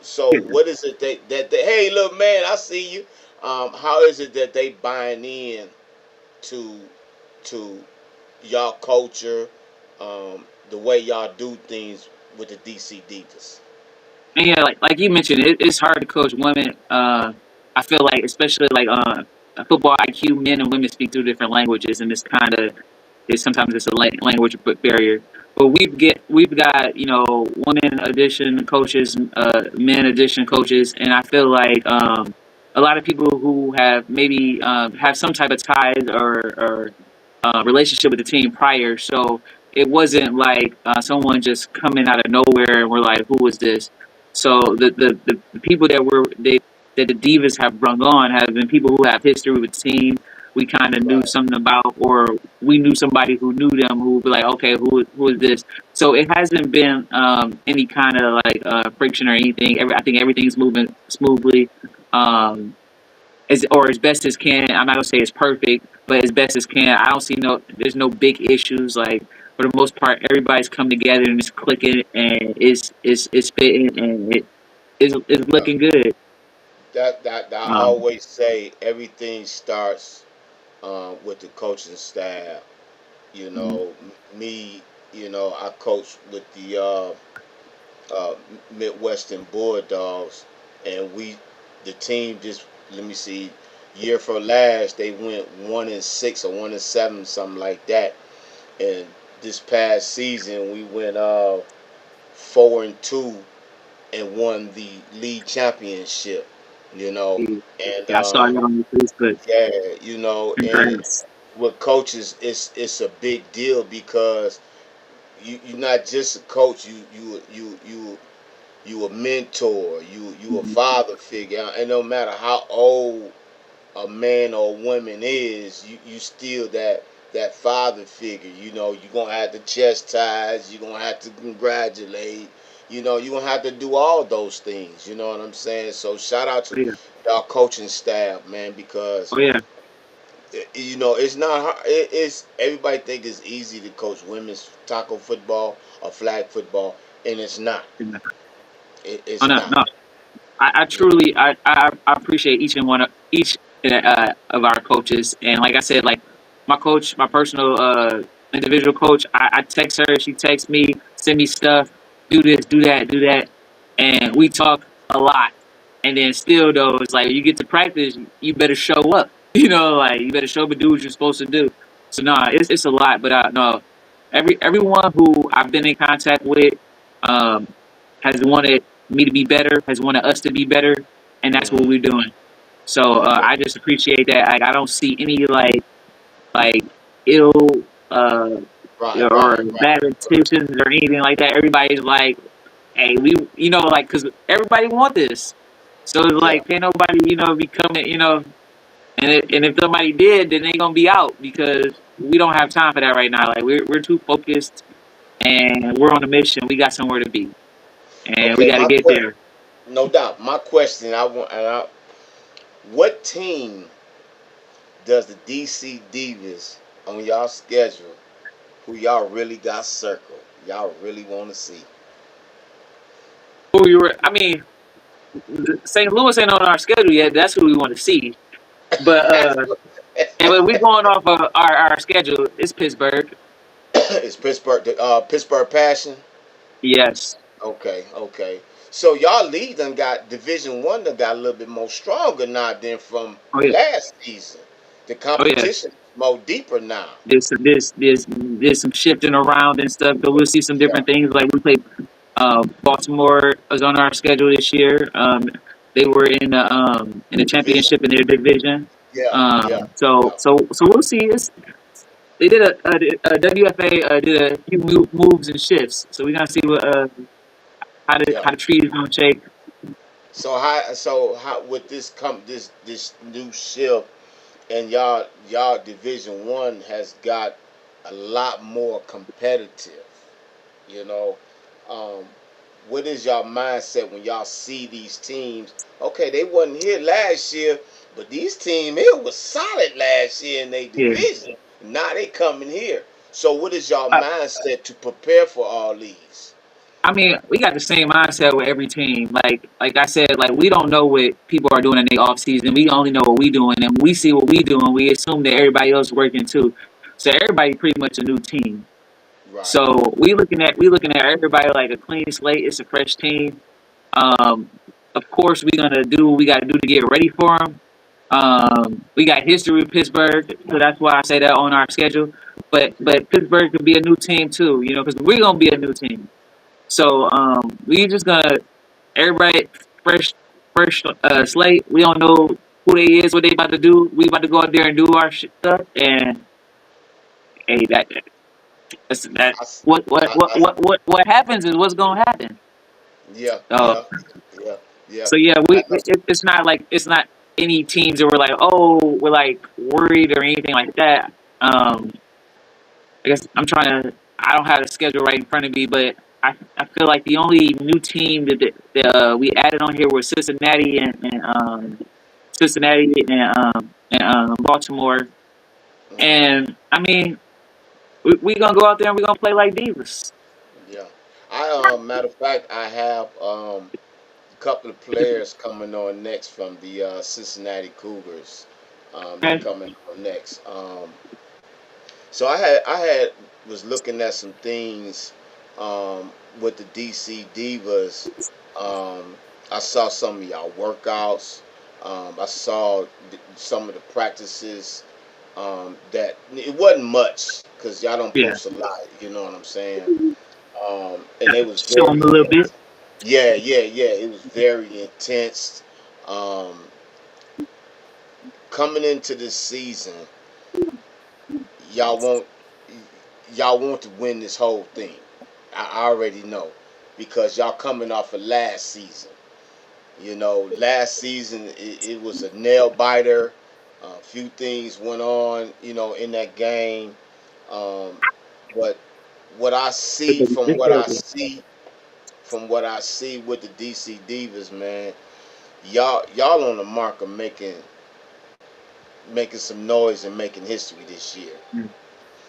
So Yeah. what is it that they, hey, little man, I see you. How is it that they buying in to to y'all culture, the way y'all do things with the DC Divas? And yeah, like you mentioned, it's hard to coach women. I feel like, especially like football IQ, men and women speak two different languages, and it's sometimes it's a language barrier. But we've got women edition coaches, men edition coaches, and I feel like a lot of people who have maybe have some type of ties or relationship with the team prior, so it wasn't like someone just coming out of nowhere and we're like, who is this? So the people that the Divas have brung on have been people who have history with the team. We kind of knew Right. something about, or we knew somebody who knew them who would be like, okay, who is this? So it hasn't been any kind of like friction or anything. I think everything's moving smoothly. Um, as best as can. I'm not gonna say it's perfect, but as best as can. I don't see there's no big issues. Like for the most part, everybody's come together and it's clicking and it's fitting and it's Right. looking good. That I Um, always say everything starts with the coaching staff. mhm. Me, I coach with the uh, Midwestern Bulldogs, and the team just, let me see, year for last they went 1-6 or 1-7, something like that. And this past season we went 4-2 and won the league championship. You know, and Yeah, I saw it on Facebook. yeah, and Congrats. with coaches, it's a big deal because you're not just a coach. You a mentor. You a Mhm. father figure. And no matter how old a man or woman is, you still that father figure. You're gonna have to chastise. You're gonna have to congratulate. You're gonna have to do all those things. You know what I'm saying? So shout out to Oh yeah, our coaching staff, man, because oh yeah. it's not hard. It's everybody think it's easy to coach women's tackle football or flag football, and it's not. Oh It's no, not. no. I You know. truly I appreciate each of our coaches, and like I said, like my coach, my personal individual coach, I text her, she texts me, send me stuff, do this, do that, and we talk a lot. And then still though, it's like you get to practice, you better show up. Like you better show up and do what you're supposed to do. So no, it's a lot, but no, everyone who I've been in contact with um, has wanted me to be better, has wanted us to be better, and that's what Hmm. we're doing. So Okay. I just appreciate that. I don't see any like ill uh, Right. or Right. Right. bad intentions or anything like that. Everybody's like, hey, like, because everybody want this. So it's Yeah. like, can't nobody, be coming, and if somebody did, then they gonna be out because we don't have time for that right now. Like we're too focused and we're on a mission. We got somewhere to be, and we Okay. got to get there. No doubt. My question, what team does the DC Divas on y'all schedule who y'all really got circled? Y'all really want to see? Who you were? I mean, St. Louis ain't on our schedule yet. That's who we want to see. But and when we going off of our schedule, it's Pittsburgh. It's Pittsburgh. Pittsburgh Passion. Yes. Okay, okay. So y'all league done got Division 1 done got a little bit more stronger now than from Oh yeah. last season. The Oh yeah. competition is more deeper now. There's some shifting around and stuff. But we'll see some Yeah, different things. Like we played Baltimore was on our schedule this year. They were in the division. championship in their division. Yeah, yeah, yeah. So we'll see. They did a WFA did a few moves and shifts. So we're gonna see what Yeah. how the trees gonna shake. So how with this new shift and y'all Division 1 has got a lot more competitive. You know, um, what is y'all mindset when y'all see these teams? Okay, they wasn't here last year, but these team here was solid last year in their Yeah. division. Now they coming here. So what is y'all Uh, mindset to prepare for all these? I mean, we got the same mindset with every team. Like I said, like we don't know what people are doing in their off season. We only know what we doing, and we see what we doing. We assume that everybody else is working too. So everybody pretty much a new team. Right. So we looking at everybody like a clean slate. It's a fresh team. Um, of course, we're gonna do what we got to do to get ready for them. We got history with Pittsburgh, so that's why I say that on our schedule. But Pittsburgh could be a new team too, you know, because we're gonna be a new team. So we just gonna everybody fresh slate. We don't know who they is, what they about to do. We about to go out there and do our stuff. And hey, that I, s- what happens is what's gonna happen. yeah, Uh, yeah, yeah, yeah. so yeah, I, it's not any teams that we're like, oh, we're like worried or anything like that. I guess I don't have the schedule right in front of me, but I feel like the only new team that we added on here was Cincinnati and Baltimore. mhm, And I mean, we gonna go out there and we gonna play like divas. yeah. Matter of fact, I have a couple of players coming on next from the Cincinnati Cougars. They Okay? coming on next. So I had was looking at some things with the DC Divas. Um, I saw some of y'all workouts. I saw some of the practices. That it wasn't much because y'all don't Yeah, post a lot. You know what I'm saying? And it was show them a very little bit. yeah, yeah, yeah. It was very intense. Um, Coming into this season, y'all want y'all want to win this whole thing. I already know because y'all coming off of last season. You know, last season it was a nail biter. A few things went on, you know, in that game. Um, but what I see from what I see with the DC Divas, man, y'all on the mark of making some noise and making history this year,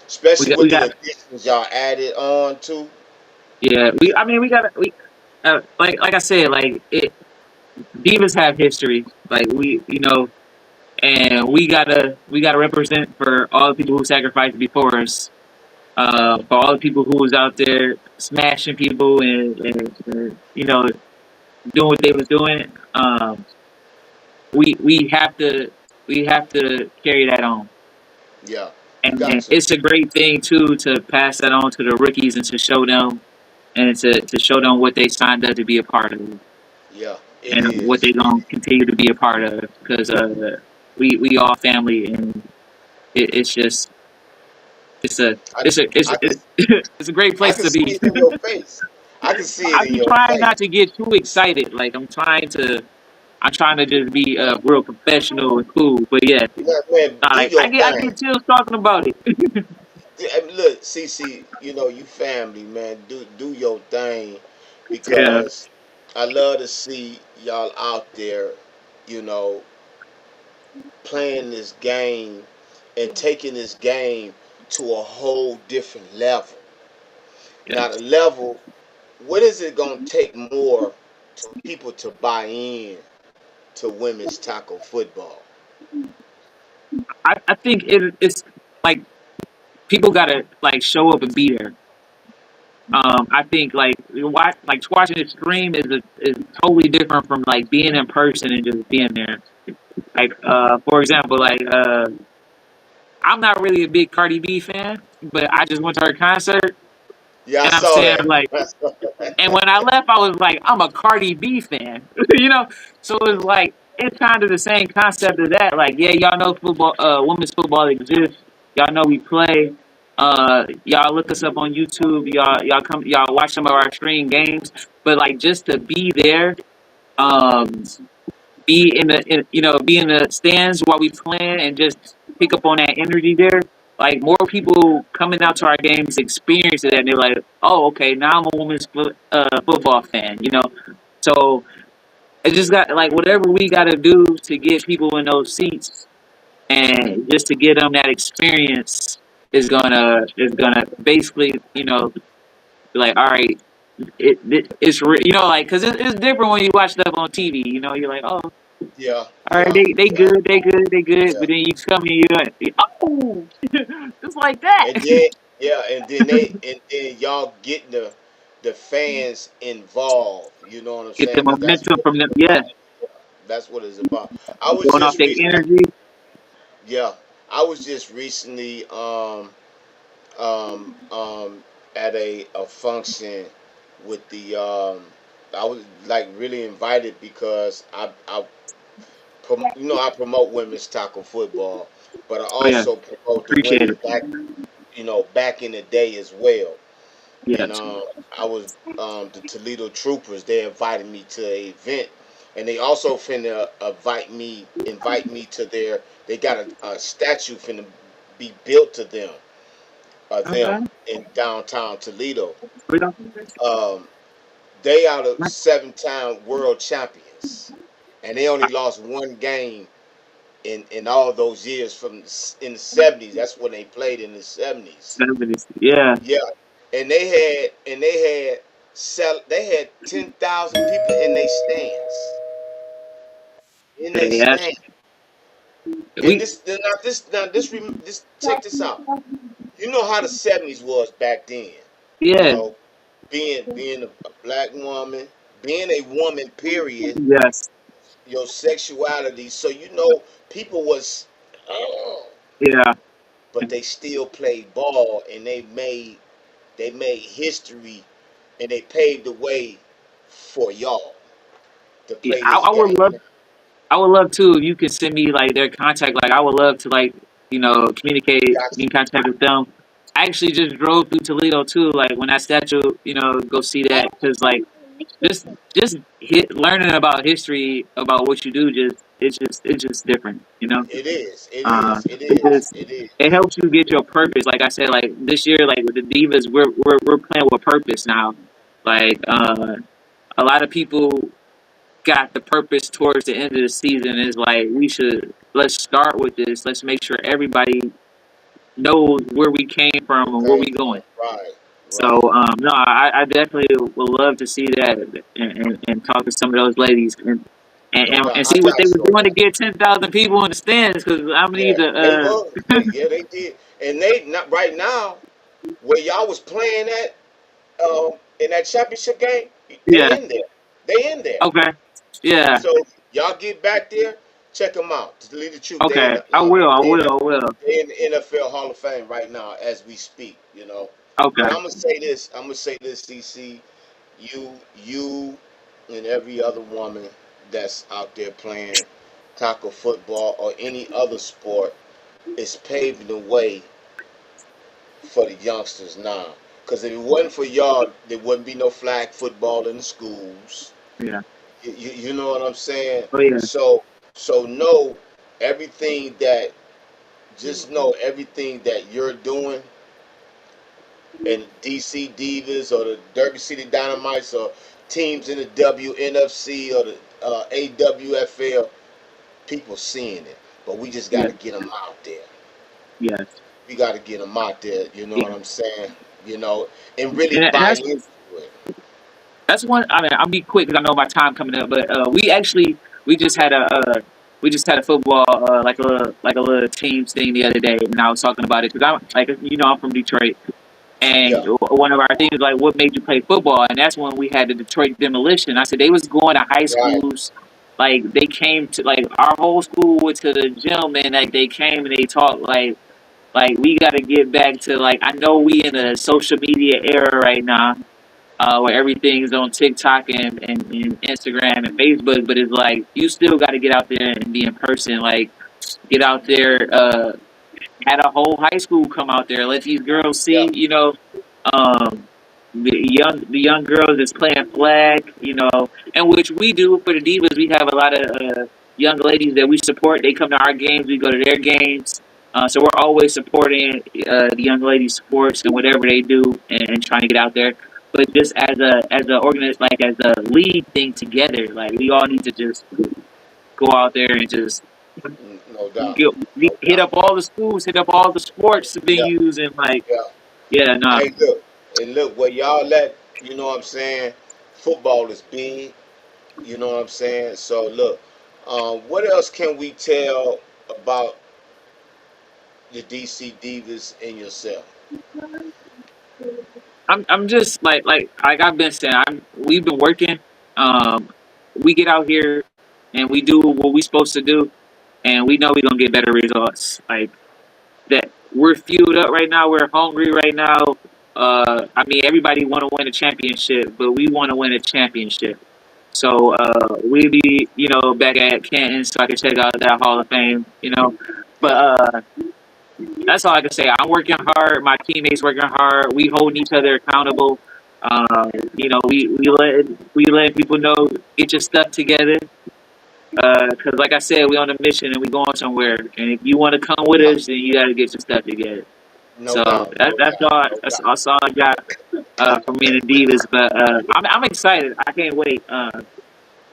especially We with the got additions y'all added on to. yeah. Yeah, I mean, we got we like I said, like divas have history. Like and we gotta represent for all the people who sacrificed before us. For all the people who was out there smashing people and doing what they was doing. We have to carry that on, yeah, you got and to. it's a great thing too to pass that on to the rookies and to show them what they signed up to be a part of Yeah, it and what is. they're gonna continue to be a part of because we all family and it's just it's a I, it's a it's I can, it's a great I place can to see be. it in your face. I can see it I in be your trying face. not to get too excited. Like I'm trying to just be real professional and cool. But yeah, Yeah, man, do like your I thing. get chills talking about it. Yeah, I mean, look, CC, you know, you family, man. Do your thing Yeah, because I love to see y'all out there, you know, playing this game and taking this game to a whole different level. yeah. Now, the level, what is it going to take more to people to buy in to women's tackle football? I think it's like people gotta like show up and be there. I think watching it stream is totally different from like being in person and just being there. Like for example, like I'm not really a big Cardi B fan, but I just went to her concert Yeah, I and I'm saw saying that. like, and when I left, I was like, I'm a Cardi B fan, you know. So it's like it's kind of the same concept of that. Like, yeah, y'all know football, women's football exists. Y'all know we play. Y'all look us up on YouTube. Y'all watch some of our stream games. But like just to be there, um, be in the stands while we playing and just pick up on that energy there. Like more people coming out to our games experience it and they're like, oh, okay, now I'm a football fan, So it just got like whatever we got to do to get people in those seats and just to get them that experience is gonna basically be like, all right, like because it's different when you watch stuff on TV. You're like, oh, Yeah, all right, yeah, they yeah, good, they good, yeah. but then you come and you're like, oh, just like that. And then yeah, and then y'all getting the fans involved. You know what I'm Get the saying? Because that's momentum what from them. it's Yeah, about. That's what it's about. I was going off just their recently, energy. yeah, I was just recently um at a function with the I was like really invited because I promote women's tackle football, but I Oh yeah, also promote the appreciate women it. back in the day as well. Yeah. And I was the Toledo Troopers. They invited me to an event, and they also finna invite me to their. They got a statue finna be built to them Okay. in downtown Toledo. We don't. Um, they are the 7-time world champions, and they only lost one game in all those years in the 70s. That's when they played in the 70s. Yeah. Yeah, and they had 10,000 people in their stands. In their Yeah. stand. And We. this check this out. You know how the 70s was back then. You Yeah. know, being a black woman, being a woman, period, Yes. your sexuality. So people was, oh, Yeah. but they still played ball, and they made history, and they paved the way for y'all to Yeah. play this I would game. love. I would love too if you could send me like their contact. Like I would love to communicate, Got be in contact with them. I actually just drove through Toledo too. Like when that statue, go see that because like learning about history about what you do it's just different. It is. It Uh, is. It it is. just It is. it helps you get your purpose. Like I said, like this year, like with the Divas, we're playing with purpose now. Like a lot of people got the purpose towards the end of the season is like let's start with this. Let's make sure everybody knows where we came from It and where came we from. going. Right. So Right. no, I definitely would love to see that and talk to some of those ladies No doubt. and I see what they got were you on doing to that. get 10,000 people in the stands because I'm gonna Yeah, need to they were. They did. And they not right now where y'all was playing at in that championship game. yeah, They in there. They in there. okay, yeah, So y'all get back there, check them out. To lead the truth, they in okay, the I will, they in the NFL Hall of Fame right now as we speak. But okay. I'm gonna say this. CC. You and every other woman that's out there playing tackle football or any other sport is paving the way for the youngsters now. Because if it wasn't for y'all, there wouldn't be no flag football in the schools. Yeah, You know what I'm saying? oh yeah, So know everything that just know everything that you're doing and DC Divas or the Derby City Dynamites or teams in the WNFC or the AWFL, people seeing it. But we just got yeah, to get them out there. yes, We got to get them out there. You know yeah. what I'm saying? And really And buy that's into it. That's one. I mean, I'll be quick because I know my time coming up. But we just had a football like a little teams thing the other day, and I was talking about it because I'm from Detroit, and Yeah, one of our things was like, what made you play football? And that's when we had the Detroit demolition. I said they was going to high right. schools, like they came to like our whole school went to the gym, and like they came and they talked like we got to get back to like I know we in a social media era right now where everything's on TikTok and Instagram and Facebook, but it's like you still got to get out there and be in person. Like get out there, had a whole high school come out there, let these girls Yeah, see, um, the young girls that's playing flag, and which we do for the Divas. We have a lot of young ladies that we support. They come to our games, we go to their games. So we're always supporting the young ladies' sports and whatever they do, and trying to get out there. But just as a league thing together, like we all need to just go out there and just No doubt. get, No hit doubt. up all the schools, hit up all the sports Yeah. venues, and like, Yeah. yeah, no. Hey, look. And look, where y'all at, you know what I'm saying? Football is big. You know what I'm saying? So, look. What else can we tell about the DC Divas and yourself? I'm just like I've been saying. We've been working. Um, we get out here and we do what we supposed to do, and we know we're gonna get better results. Like that, we're fueled up right now. We're hungry right now. I mean, everybody want to win a championship, but we want to win a championship. So we'll be, back at Canton, so I can check out that Hall of Fame. But that's all I can say. I'm working hard. My teammates working hard. We holding each other accountable. We let people know, get your stuff together. Because like I said, we on a mission and we going somewhere. And if you want to come with Yeah. us, then you got to get your stuff together. No So doubt. that, No that's doubt. all. No doubt. That's all I got for me and the Divas. But I'm excited. I can't wait.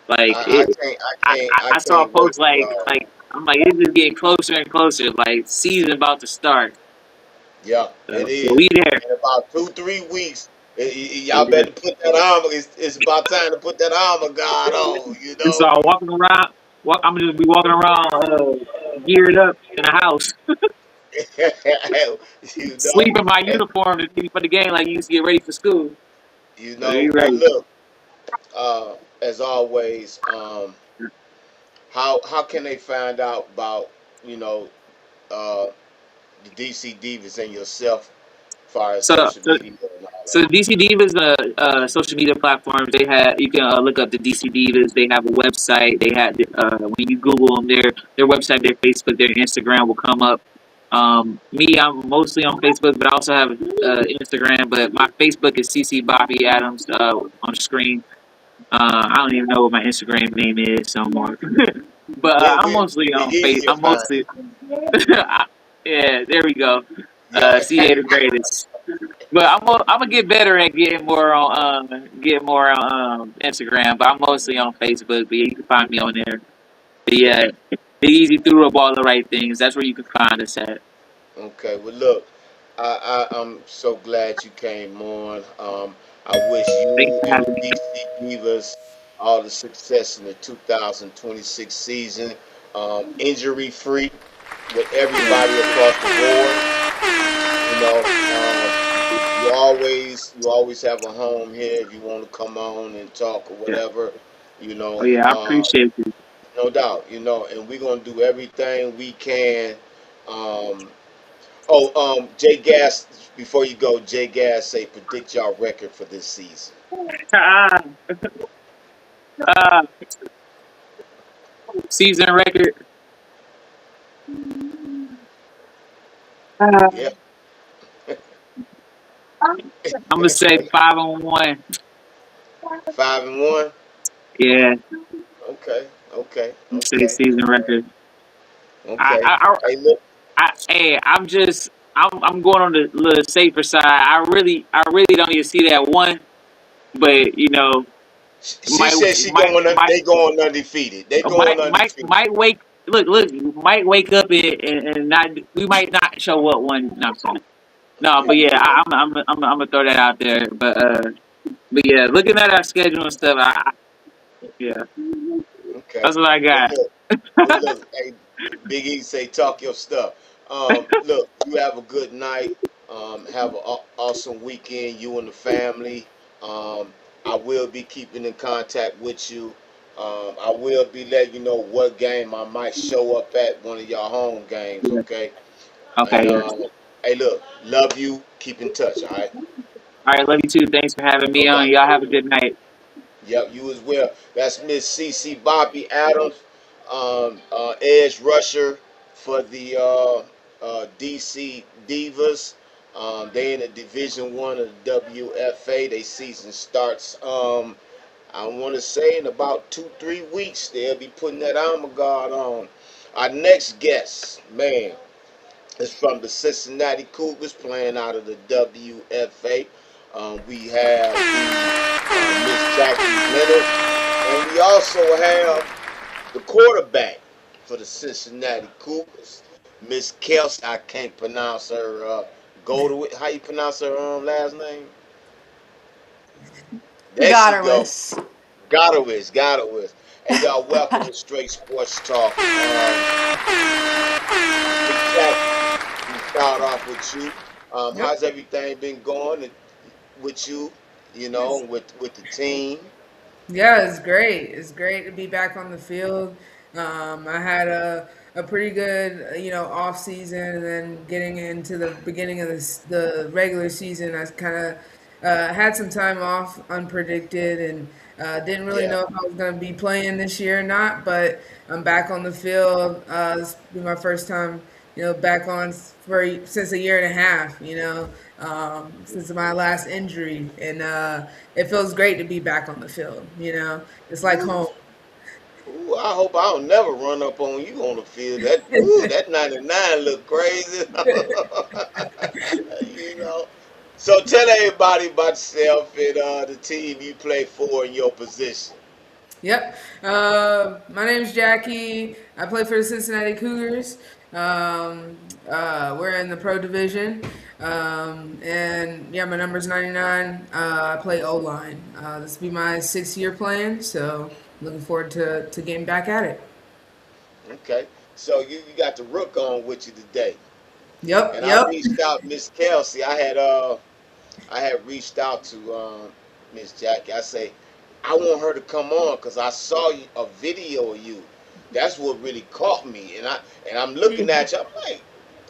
Like I it. can't. I I, can't. I I I saw a can't wait post for like y'all. like I'm like it's just getting closer and closer. Like season about to start. Yeah, it So is. we there. In about 2, 3 weeks, We y'all there. better put that armor. It's about time to put that armor guard on. You And so know. I'm walking around. I'm gonna be walking around geared up in the house, You know. sleep in my And, uniform to be for the game. Like you used to get ready for school. So you Well, ready? look. As always, how can they find out about you know uh the DC Divas and yourself, as far as So social so media and all So that? the DC Divas, social media platforms, they have you can look up the DC Divas. They have a website. They had when you Google them, their website, their Facebook, their Instagram will come up. Me, I'm mostly on Facebook, but I also have Instagram. But my Facebook is CC Bobby Adams on the screen. I don't even know what my Instagram name is no more. But Well, I'm mostly we on face. easy to I'm find mostly, you. yeah. There we go. Yeah. CA the greatest. But I'm gonna get better at getting more on Instagram. But I'm mostly on Facebook. But you can find me on there. But yeah, Big Easy threw up all the right things. That's where you can find us at. Okay, well, look, I'm so glad you came on. I wish Thanks you for and the having me. DC Divas all the success in the 2026 season, injury free with everybody across the board. You know, you always have a home here if you want to come on and talk or Yeah. whatever. You Oh know, yeah, I appreciate you. no doubt. And we're gonna do everything we can. Um, Jay Gas, before you go, Jay Gas say predict y'all record for this season. Ah, ah, season record. Yeah, I'm gonna say 5-1. 5-1. Yeah, Okay, okay, I'm gonna say okay, season record. I, okay. I, Hey, look, hey, I'm going on the little safer side. I really don't even see that one, but she might said she might going. might They going undefeated. They going might might undefeated. might wake look might wake up and not we might not show up one. No, I'm sorry. No, but yeah, I'm gonna throw that out there. But yeah, looking at our schedule and stuff, yeah, Okay. that's what I Well, got. look. Well, look. Hey, Big E say talk your stuff. Look, you have a good night. Have an awesome weekend. You and the family. Um, I will be keeping in contact with you. I will be letting you know what game I might show up at one of your home games. Yeah. Okay. And Okay, yeah. hey, look, love you. Keep in touch. All right. All right, love you too. Thanks for having No me on. doubt. Y'all have a good night. Yep, you as well. That's Miss CC Bobby Adams, edge rusher for the DC Divas. They in the Division 1 of the WFA. Their season starts. I want to say in about 2 3 weeks they'll be putting that armor guard on. Our next guest, man, is from the Cincinnati Cougars, playing out of the WFA. We have Miss Jackie Leonard, and we also have the quarterback for the Cincinnati Cougars, Miss Kelsey. I can't pronounce her. Go to it. How you pronounce her last name? There she go. Godderless. Got it with. Hey, y'all, welcome to Straight Sports Talk. Miss Jackie, we start off with you. Yep. How's everything been going with you? You know, It's, with the team. yeah, it's great. It's great to be back on the field. I had a pretty good, off season, and then getting into the beginning of the regular season, I kind of had some time off, unpredicted, and didn't really Yeah. know if I was going to be playing this year or not. But I'm back on the field. This will be my first time, back on since a year and a half. Since my last injury, and it feels great to be back on the field. It's like Ooh, home. ooh, I hope I don't never run up on you on the field. That 99 look crazy. you know. So tell everybody about yourself and the team you play for and your position. Yep. My name's Jackie. I play for the Cincinnati Cougars. We're in the pro division. And yeah, my number's 99. I play O line. This will be my 6th year playing, so looking forward to getting back at it. Okay. So you got the rook on with you today. Yep, And I yep. reached out, Miss Kelsey. I had reached out to Miss Jackie. I say I want her to come on because I saw a video of you. That's what really caught me, and I'm looking at you. I'm like,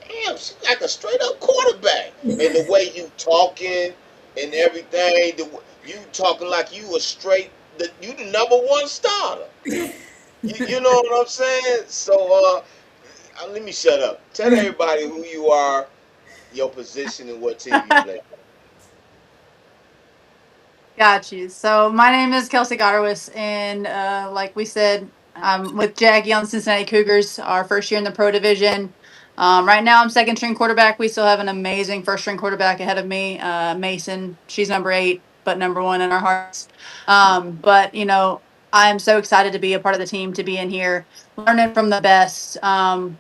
damn, she's like a straight up quarterback. And the way you talking and everything, you talking like you a straight, you the number 1 starter. You know what I'm saying? So let me shut up. Tell everybody who you are, your position, and what team you play. Got you. So my name is Kelsey Godderless, and like we said, I'm with Jackie on the Cincinnati Cougars, our first year in the pro division. Right now, I'm second string quarterback. We still have an amazing first string quarterback ahead of me, Mason. She's number 8, but number 1 in our hearts. But I am so excited to be a part of the team, to be in here, learning from the best. And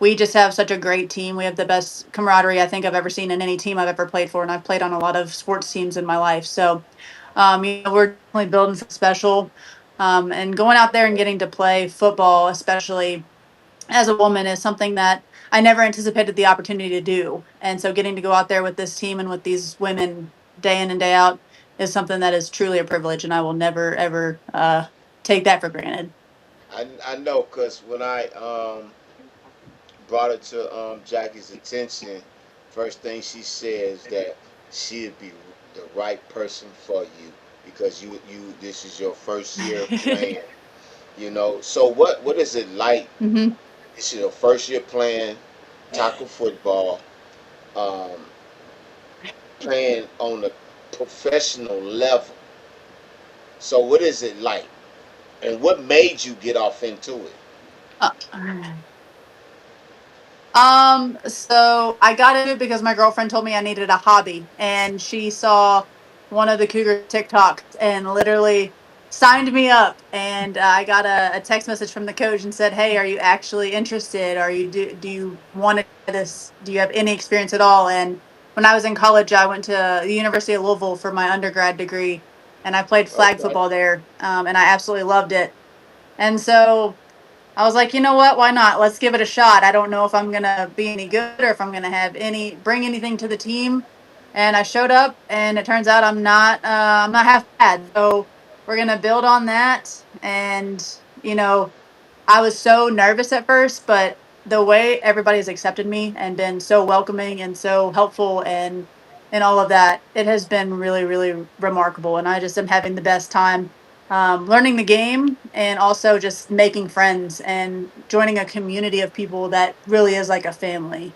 we just have such a great team. We have the best camaraderie I think I've ever seen in any team I've ever played for, and I've played on a lot of sports teams in my life. So, we're definitely building something special, and going out there and getting to play football, especially as a woman, is something that I never anticipated the opportunity to do. And so, getting to go out there with this team and with these women day in and day out is something that is truly a privilege, and I will never ever take that for granted. I know because when I brought it to Jackie's attention, first thing she says that she'd be the right person for you because you this is your first year playing. So what is it like? hmm This is your first year playing tackle football, um, playing on a professional level. So what is it like, and what made you get off into it? Uh, so I got into it because my girlfriend told me I needed a hobby, and she saw one of the Cougar TikToks and literally signed me up. And I got a text message from the coach and said, "Hey, are you actually interested? Do you want to try this? Do you have any experience at all?" And when I was in college, I went to the University of Louisville for my undergrad degree, and I played flag Okay. football there, and I absolutely loved it. And so I was like, you know what? Why not? Let's give it a shot. I don't know if I'm gonna be any good or if I'm gonna have bring anything to the team. And I showed up, and it turns out I'm not half bad. So we're gonna build on that. And you know, I was so nervous at first, but the way everybody has accepted me and been so welcoming and so helpful and all of that, it has been really, really remarkable. And I just am having the best time, learning the game, and also just making friends and joining a community of people that really is like a family.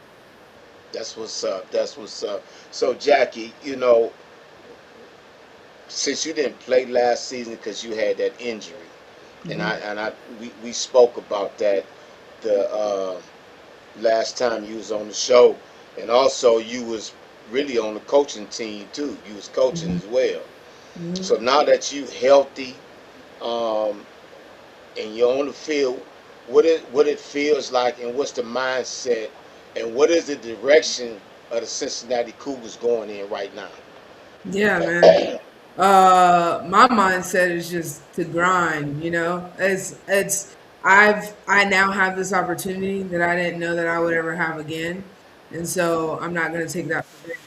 That's what's up. That's what's up. So Jackie, since you didn't play last season because you had that injury, and Hmm. we spoke about that the last time you was on the show, and also you was really on the coaching team too. You was coaching Hmm. as well. Hmm. So now that you healthy, um, and you're on the field, what it feels like, and what's the mindset, and what is the direction of the Cincinnati Cougars going in right now? Yeah, man. My mindset is just to grind. I now have this opportunity that I didn't know that I would ever have again, and so I'm not gonna take that for granted.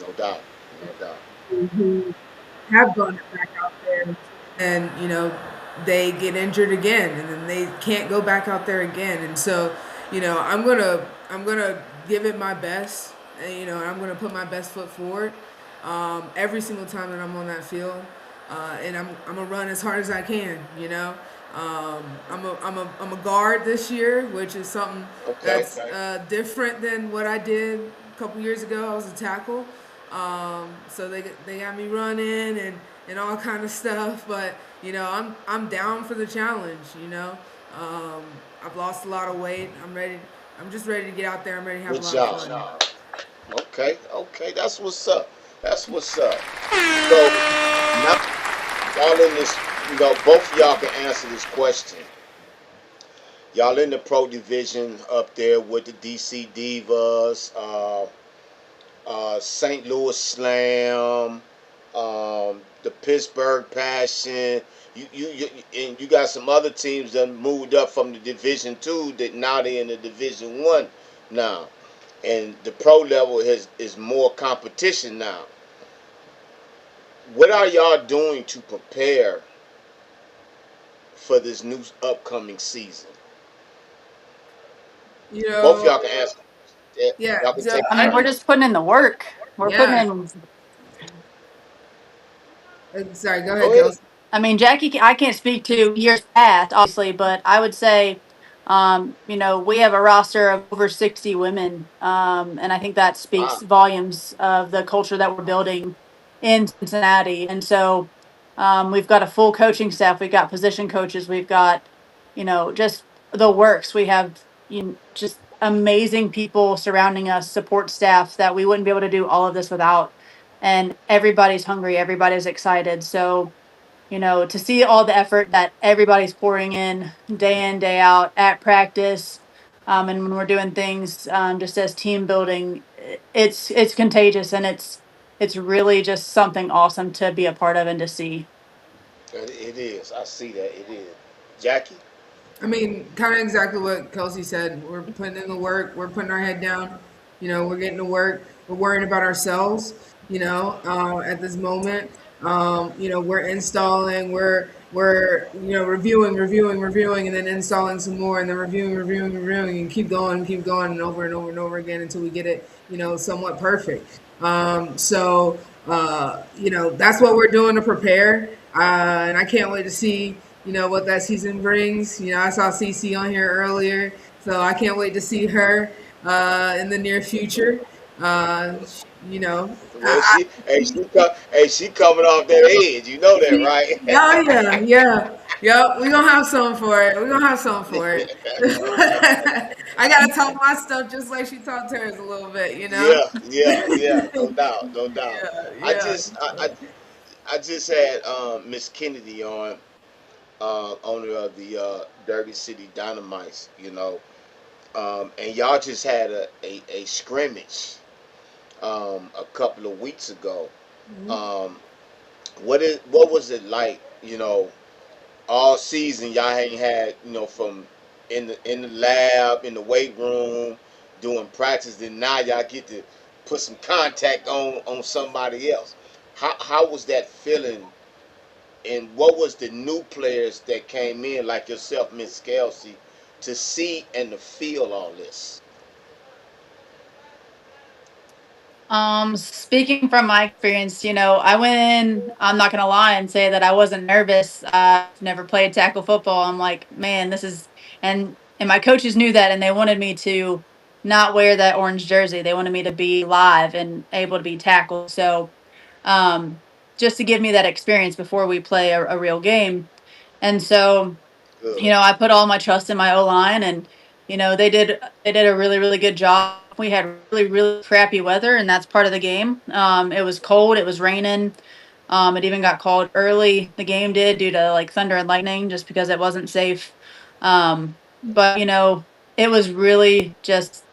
No doubt, no doubt. Who have gone back out there and they get injured again and then they can't go back out there again, and so I'm gonna give it my best, and I'm gonna put my best foot forward every single time that I'm on that field, and I'm gonna run as hard as I can. I'm a guard this year, which is something Okay. that's different than what I did a couple years ago. I was a tackle, so they got me running and all kind of stuff. But I'm down for the challenge. Um, I've lost a lot of weight. I'm ready. I'm just ready to get out there. I'm ready to have a Good lot of job. fun. Okay, okay, that's what's up. That's what's up. So now y'all in this, both of y'all can answer this question. Y'all in the pro division up there with the DC Divas, St. Louis Slam, the Pittsburgh Passion. And you got some other teams that moved up from the Division Two that now they're in the Division One now, and the pro level is more competition now. What are y'all doing to prepare for this new upcoming season? You Both of know, y'all can answer. Yeah, yeah. y'all can So take I mean, we're I, just putting in the work. We're putting yeah. in. Sorry. Go Go ahead, ahead. Kelsey. I mean, Jackie, I can't speak to years past, obviously, but I would say, we have a roster of over 60 women. And I think that speaks Wow. volumes of the culture that we're building in Cincinnati. And so we've got a full coaching staff. We've got position coaches. We've got, just the works. We have just amazing people surrounding us, support staff that we wouldn't be able to do all of this without. And everybody's hungry, everybody's excited. So, to see all the effort that everybody's pouring in, day out at practice, and when we're doing things just as team building, it's contagious, and it's really just something awesome to be a part of and to see. It is. I see that. It is. Jackie? I mean, kind of exactly what Kelsey said. We're putting in the work. We're putting our head down. We're getting to work. We're worrying about ourselves. At this moment, we're installing. We're reviewing, and then installing some more, and then reviewing, and keep going, and over again until we get it, somewhat perfect. That's what we're doing to prepare, and I can't wait to see what that season brings. I saw CC on here earlier, so I can't wait to see her in the near future. You know, Well, she coming off that edge. You know that, right? oh yeah, yeah, yep. We're gonna have some for it. We're gonna have some for it. I gotta talk my stuff just like she talked hers a little bit. Yeah, yeah, yeah. No doubt, no doubt. Yeah, I yeah. just, I just had Miss Kennedy on, owner of the Derby City Dynamites. And y'all just had a scrimmage a couple of weeks ago. Um, what was it like? All season y'all ain't had, from in the lab, in the weight room, doing practice. Then now y'all get to put some contact on somebody else. How was that feeling? And what was the new players that came in like yourself, Miss Kelsey, to see and to feel all this? Speaking from my experience, I went in, I'm not gonna lie and say that I wasn't nervous. I've never played tackle football. I'm like, man, this is, and my coaches knew that, and they wanted me to. not wear that orange jersey. They wanted me to be live and able to be tackled. So um, just to give me that experience before we play a real game. And so Good. I put all my trust in my O line, and they did a really really good job. We had really really crappy weather, and that's part of the game. It was cold, it was raining. It even got called early. The game did due to like thunder and lightning, just because it wasn't safe. But it was really just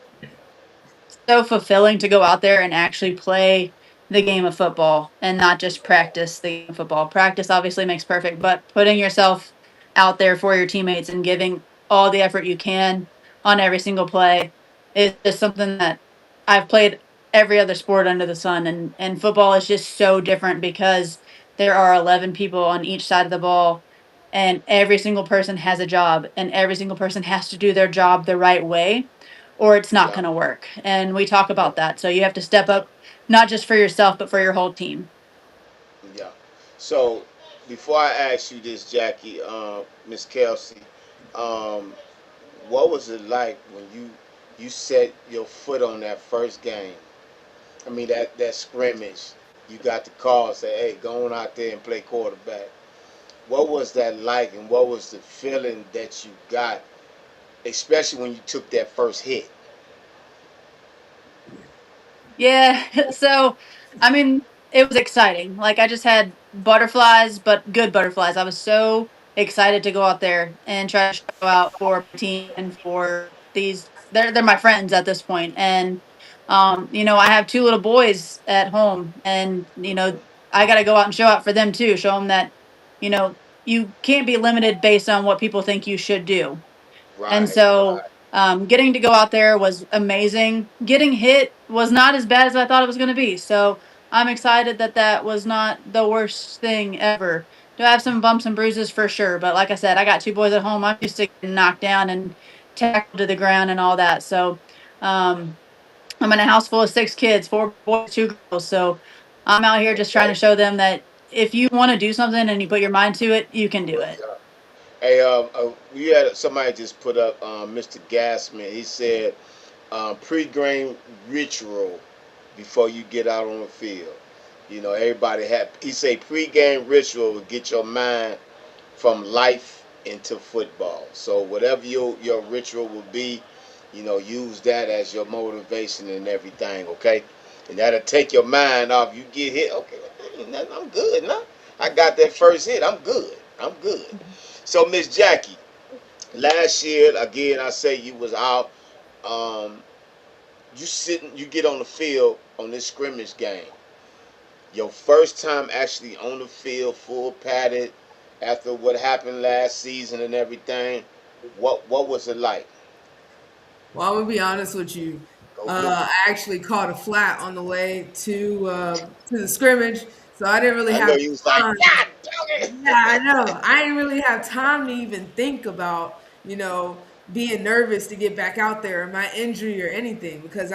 so fulfilling to go out there and actually play the game of football and not just practice the game of football. Practice obviously makes perfect, but putting yourself out there for your teammates and giving all the effort you can on every single play is just something that I've played every other sport under the sun, and football is just so different because there are 11 people on each side of the ball, and every single person has a job, and every single person has to do their job the right way or it's not Yeah. going to work. And we talk Yeah. about that. So you have to step up, not just for yourself, but for your whole team. Yeah. So before I ask you this, Jackie, Miss Kelsey, um, what was it like when you set your foot on that first game? I mean that scrimmage. You got the call, say, "Hey, go on out there and play quarterback." What was that like, and what was the feeling that you got, especially when you took that first hit? Yeah. So, I mean, it was exciting. Like, I just had butterflies, but good butterflies. I was so excited to go out there and try to show out for my team and for these. They're my friends at this point, and I have two little boys at home, and I got to go out and show out for them too. Show them that you know you can't be limited based on what people think you should do. And Right, so right. getting to go out there was amazing. Getting hit was not as bad as I thought it was going to be. So I'm excited that that was not the worst thing ever. Do I have some bumps and bruises for sure? But like I said, I got two boys at home. I'm used to getting knocked down and tackled to the ground and all that. So um, I'm in a house full of six kids, four boys, two girls. So I'm out here just trying to Okay. show them that if you want to do something and you put your mind to it, you can do it. Yeah. Hey, we had somebody just put up Mr. Gassman. He said pre-game ritual before you get out on the field. Everybody had. He say pre-game ritual will get your mind from life into football. So whatever your ritual will be, use that as your motivation and everything. Okay, and that'll take your mind off. You get hit. Okay, I'm good now. I got that first hit. I'm good. I'm good. So Miss Jackie, last year again, I say you was out. Um, you get on the field on this scrimmage game. Your first time actually on the field, full padded, after what happened last season and everything. What was it like? Well, I'm gonna be honest with you. Go blue. I actually caught a flat on the way to the scrimmage, so I didn't really I know have you was like, time. God dang it. Yeah, I know. I didn't really have time to even think about, being nervous to get back out there or my injury or anything because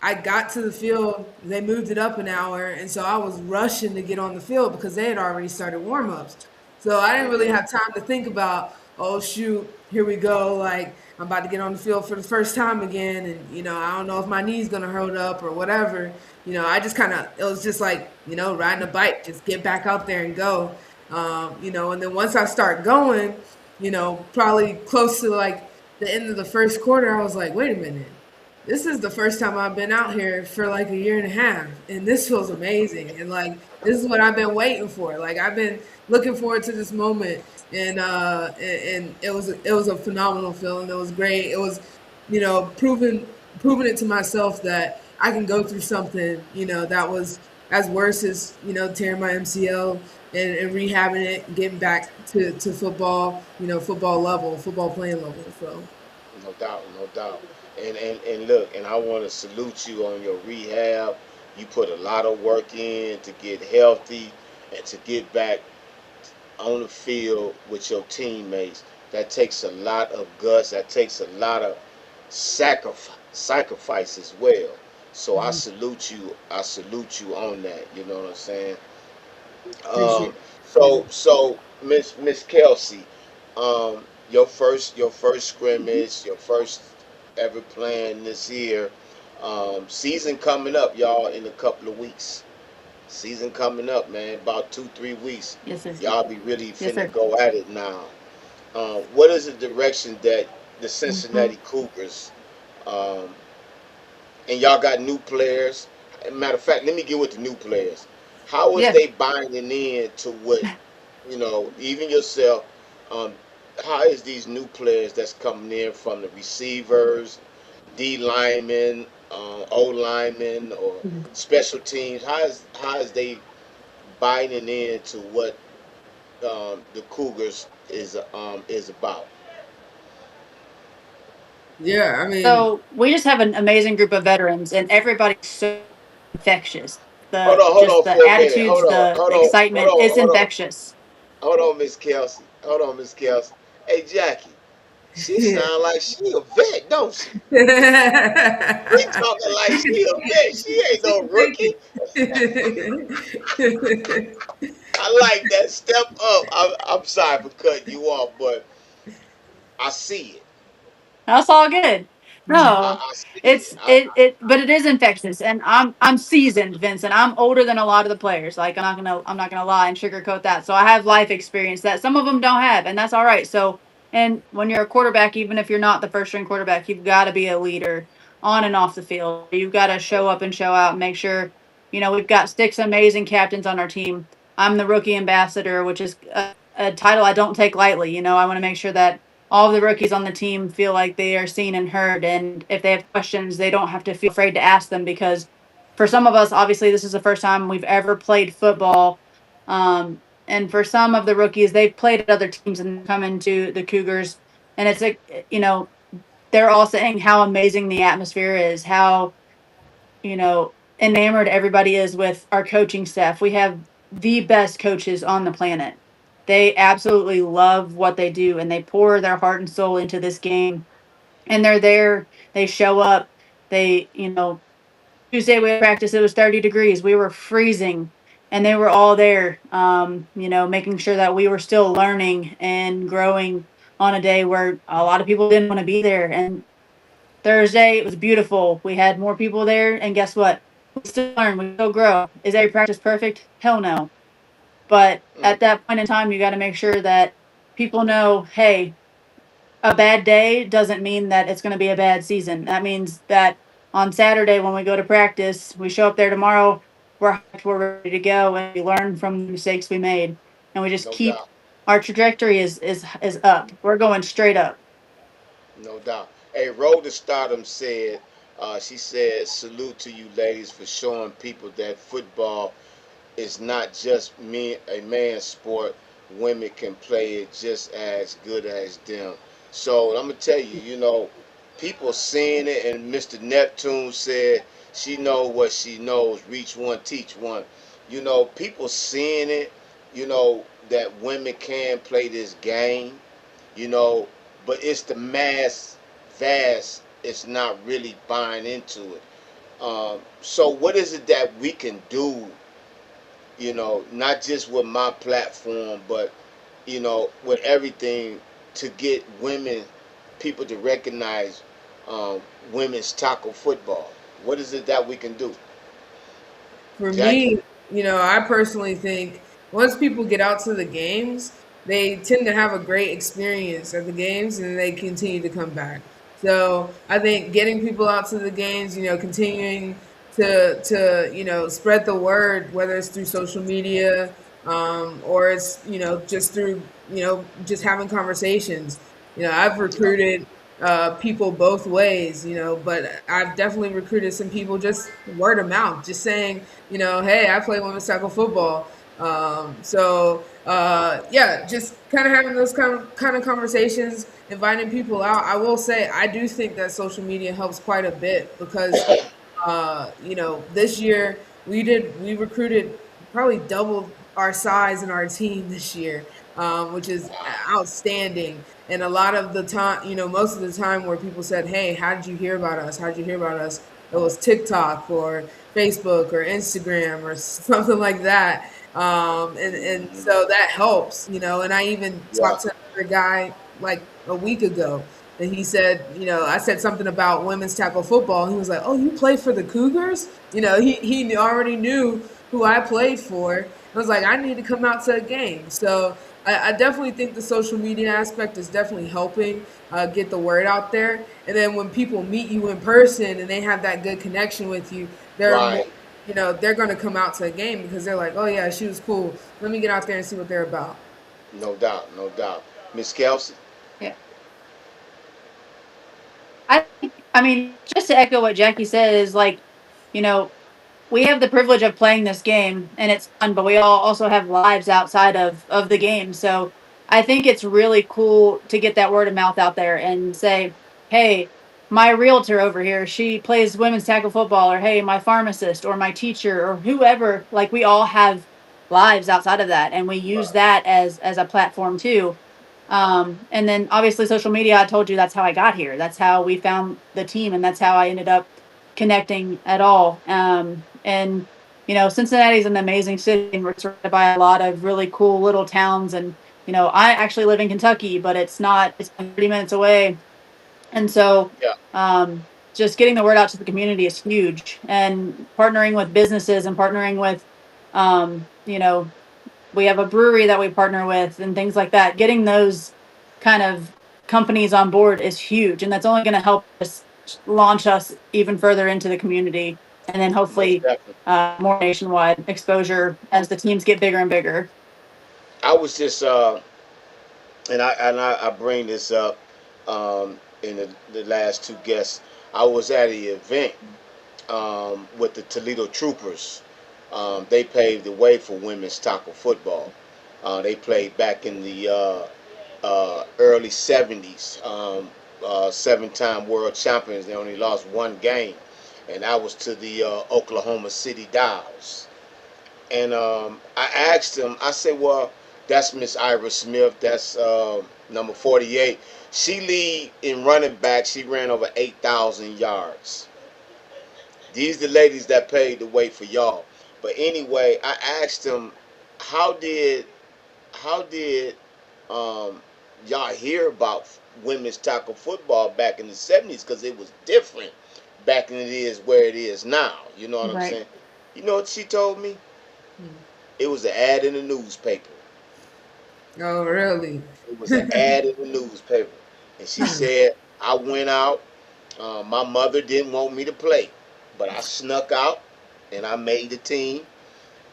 I got to the field, they moved it up an hour, and so I was rushing to get on the field because they had already started warm-ups. So I didn't really Mhm. have time to think about, oh shoot, here we go, like I'm about to get on the field for the first time again, and I don't know if my knee's gonna hold up or whatever. I just kind of it was just like riding a bike, just get back out there and go. And then once I start going, probably close to like the end of the first quarter, I was like, wait a minute. This is the first time I've been out here for like a year and a half, and this feels amazing. And like, this is what I've been waiting for. Like, I've been looking forward to this moment, and it was a phenomenal feeling. It was great. It was, proving it to myself that I can go through something, that was as worse as tearing my MCL and rehabbing it, and getting back to football, football level, football playing level. So No doubt, no doubt. And look, and I want to salute you on your rehab. You put a lot of work in to get healthy and to get back on the field with your teammates. That takes a lot of guts. That takes a lot of sacrifice as well. So I mhm, salute you. I salute you on that. You know what I'm saying? appreciate Um, it. so Miss Kelsey, your first scrimmage, your first ever playing this year. Season coming up, y'all, in a couple of weeks. Season coming up, man. About 2 3 weeks. Yes, sir. Y'all be really Yes, finna sir. go at it now. What is the direction that the Cincinnati Cougars, um, and y'all got new players? Matter of fact, let me get with the new players. How is Yeah. they binding in to what, even yourself? Um, how is these new players that's coming in from the receivers, D linemen, O linemen, or special teams? How is they binding in to what the Cougars is about? Yeah, I mean, So we just have an amazing group of veterans, and everybody's so infectious. The Hold just on the for a minute. attitudes, the excitement, it's infectious. Hold on, Miss Kelsey. Hold on, Miss Kelsey. Hey, Jackie. She yeah. sound like she a vet, don't she? She talking like she a vet. She ain't no rookie. I like that. Step up. I'm sorry for cutting you off, but I see it. That's all good. No, I see it. but it is infectious, and I'm seasoned, Vincent. I'm older than a lot of the players. Like I'm not gonna lie and sugarcoat that. So I have life experience that some of them don't have, and that's all right. So, and when you're a quarterback, even if you're not the first string quarterback, you've got to be a leader on and off the field. You've got to show up and show out, and make sure we've got six amazing captains on our team. I'm the rookie ambassador, which is a title I don't take lightly. I want to make sure that all of the rookies on the team feel like they are seen and heard. And if they have questions, they don't have to feel afraid to ask them because for some of us, obviously, this is the first time we've ever played football. And for some of the rookies, they've played at other teams and come into the Cougars. And it's they're all saying how amazing the atmosphere is, how, enamored everybody is with our coaching staff. We have the best coaches on the planet. They absolutely love what they do and they pour their heart and soul into this game. And they're there, they show up. Tuesday we had practice, it was 30 degrees. We were freezing and they were all there, making sure that we were still learning and growing on a day where a lot of people didn't want to be there. And Thursday, it was beautiful. We had more people there, and guess what? We still learn, we still grow. Is every practice perfect? Hell no. But Mm, at that point in time, you got to make sure that people know, hey, a bad day doesn't mean that it's going to be a bad season. That means that on Saturday when we go to practice, we show up there tomorrow, we're hyped, we're ready to go, and we learn from the mistakes we made, and we just no keep doubt. our trajectory is up. We're going straight up. No doubt. Hey, Road to Stardom said, she said, salute to you ladies for showing people that football is not just a man's sport. Women can play it just as good as them. So I'm gonna tell you, people seeing it, and Mr. Neptune said she know what she knows. Reach one, teach one. People seeing it. That women can play this game. You know, but it's the mass vast. It's not really buying into it. So what is it that we can do, not just with my platform, but with everything to get people to recognize um, women's tackle football. What is it that we can do, For Jackie? me, I personally think once people get out to the games, they tend to have a great experience at the games and they continue to come back. So I think getting people out to the games, continuing to spread the word, whether it's through social media, or it's just through just having conversations. I've recruited people both ways, but I've definitely recruited some people just word of mouth, just saying, hey, I play women's tackle football. Yeah, just kind of having those kind of conversations, inviting people out. I will say, I do think that social media helps quite a bit because, this year we recruited probably double our size in our team this year, which is outstanding. And a lot of the time, most of the time where people said, hey, how did you hear about us? How did you hear about us? It was TikTok or Facebook or Instagram or something like that. And so that helps, and I even Yeah. talked to another guy like a week ago, that he said, I said something about women's tackle football. He was like, "Oh, you play for the Cougars?" He already knew who I played for. I was like, I need to come out to a game. So I definitely think the social media aspect is definitely helping get the word out there. And then when people meet you in person and they have that good connection with you, they're more, Right. they're going to come out to a game because they're like, oh yeah, she was cool. Let me get out there and see what they're about. No doubt. No doubt. Miss Kelsey. Yeah. I mean, just to echo what Jackie said is like, you know, we have the privilege of playing this game and it's fun, but we all also have lives outside of the game. So I think it's really cool to get that word of mouth out there and say, hey, my realtor over here, she plays women's tackle football, or hey, my pharmacist or my teacher or whoever, like we all have lives outside of that and we use Right. that as a platform too. And then obviously social media, I told you that's how I got here. That's how we found the team and that's how I ended up connecting at all. And Cincinnati's an amazing city and we're surrounded by a lot of really cool little towns. And I actually live in Kentucky, but it's 30 minutes away. And so, Yeah. just getting the word out to the community is huge. And partnering with businesses and partnering with, um, you know, we have a brewery that we partner with and things like that. Getting those kind of companies on board is huge, and that's only going to help us launch us even further into the community, and then Most hopefully definitely. more nationwide exposure as the teams get bigger and bigger. I was just and I bring this up in the last two guests. I was at an event with the Toledo Troopers. They paved the way for women's tackle football. They played back in the early '70s. Seven-time world champions. They only lost one game, and that was to the Oklahoma City Dials. And I asked him. I said, "Well, that's Miss Ira Smith. That's number 48. She lead in running back. She ran over 8,000 yards. These the ladies that paid the way for y'all." But anyway, I asked him, "How did um, y'all hear about women's tackle football back in the '70s? Because it was different back than it is where it is now. You know what I'm Right. saying?" You know what she told me? It was an ad in the newspaper. Oh, really? It was an ad in the newspaper. And she said, I went out. My mother didn't want me to play, but I snuck out and I made the team.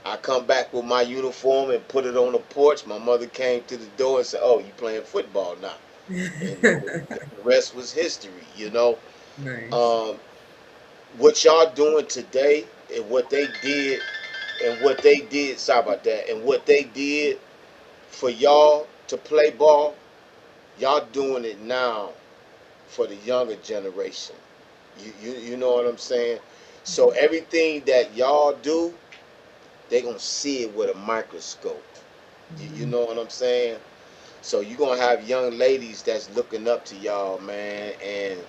I come back with my uniform and put it on the porch. My mother came to the door and said, "Oh, you playing football now?" And the rest was history, you know. Nice. Um, what y'all doing today and what they did sorry about that, and what they did for y'all to play ball, y'all doing it now for the younger generation. You know what I'm saying? So everything that y'all do, they gonna see it with a microscope. You know what I'm saying? So you gonna have young ladies that's looking up to y'all, man, and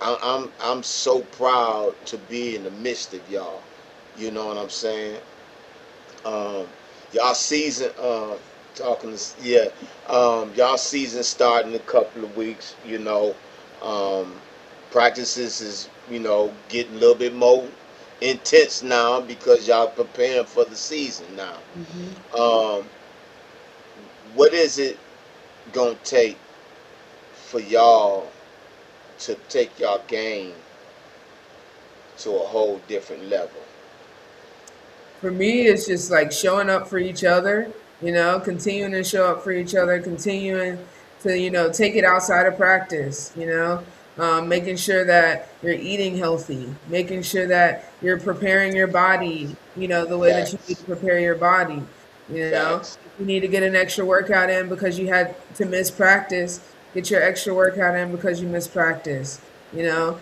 I'm so proud to be in the midst of y'all. You know what I'm saying? Um, y'all season talking to yeah, y'all season starting in a couple of weeks. Um, practices is getting a little bit more intense now because y'all preparing for the season now. Hmm. Um, what is it gonna take for y'all to take y'all game to a whole different level? For me, it's just like showing up for each other, continuing to show up for each other, continuing to, take it outside of practice, making sure that you're eating healthy, making sure that you're preparing your body, the way that you need to Facts, prepare your body, facts, If you need to get an extra workout in because you had to miss practice, get your extra workout in because you missed practice, you know.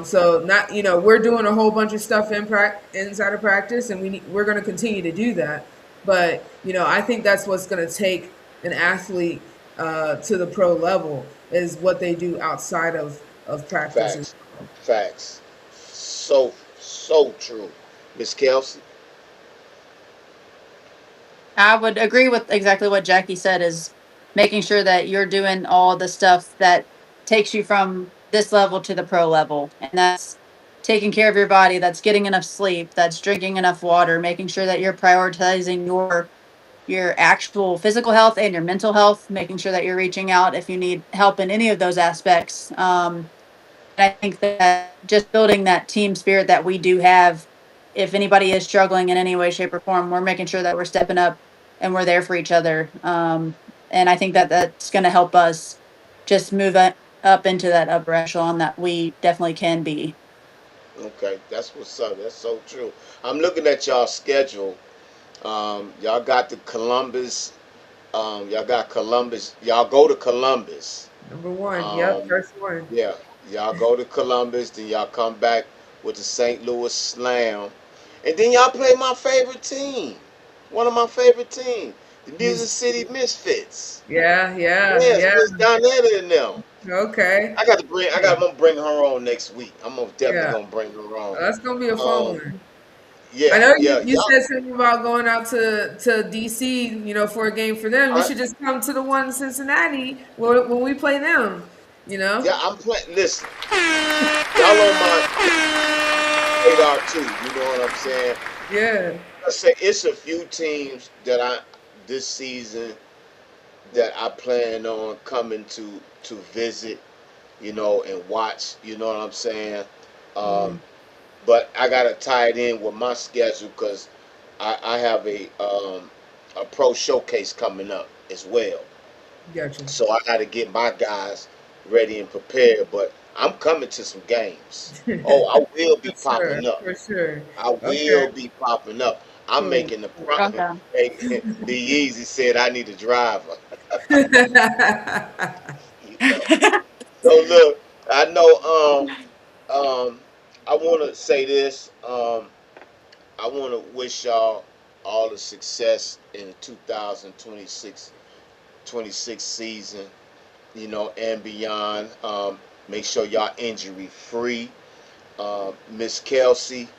So not, we're doing a whole bunch of stuff inside of practice, and we're going to continue to do that. But I think that's what's going to take an athlete to the pro level is what they do outside of practice as facts, well. facts. So true, Miss Kelsey. I would agree with exactly what Jackie said is making sure that you're doing all the stuff that takes you from this level to the pro level. And that's taking care of your body, that's getting enough sleep, that's drinking enough water, making sure that you're prioritizing your actual physical health and your mental health, making sure that you're reaching out if you need help in any of those aspects. And I think that just building that team spirit that we do have, if anybody is struggling in any way, shape, or form, we're making sure that we're stepping up and we're there for each other. And I think that that's going to help us just move up into that upper echelon that we definitely can be. Okay, that's what's up. That's so true. I'm looking at y'all schedule. Y'all got the Columbus. Y'all got Columbus. Y'all go to Columbus. Number one. Yep, Um, first one. yeah, y'all go to Columbus. Then y'all come back with the St. Louis Slam, and then y'all play my favorite team. One of my favorite teams, the Music City Misfits. Yeah, yeah, Yes, yeah. Miss Donetta and them. Okay. I got to bring. I got. I'm gonna bring her on next week. I'm gonna definitely Yeah, gonna bring her on. that's gonna be a fun Um, one. I yeah, know yeah, you y'all. said something about going out to DC, for a game for them. You I, should just come to the one in Cincinnati when we play them. You know? yeah, I'm playing. Listen, y'all on my radar too. You know what I'm saying? Yeah. I say it's a few teams that I this season that I plan on coming to visit. And watch. You know what I'm saying? Mm, Um, but I gotta tie it in with my schedule because I have a pro showcase coming up as well. gotcha. So I got to get my guys ready and prepared. But I'm coming to some games. Oh, I will be For sure, popping up. for sure. I Okay, will be popping up. I'm cool. making the Okay. Hey, Be Easy said I need a driver. You know. So look, I know. I want to say this. I want to wish y'all all the success in the 2026 season. And beyond. Make sure y'all injury free. Miss Kelsey,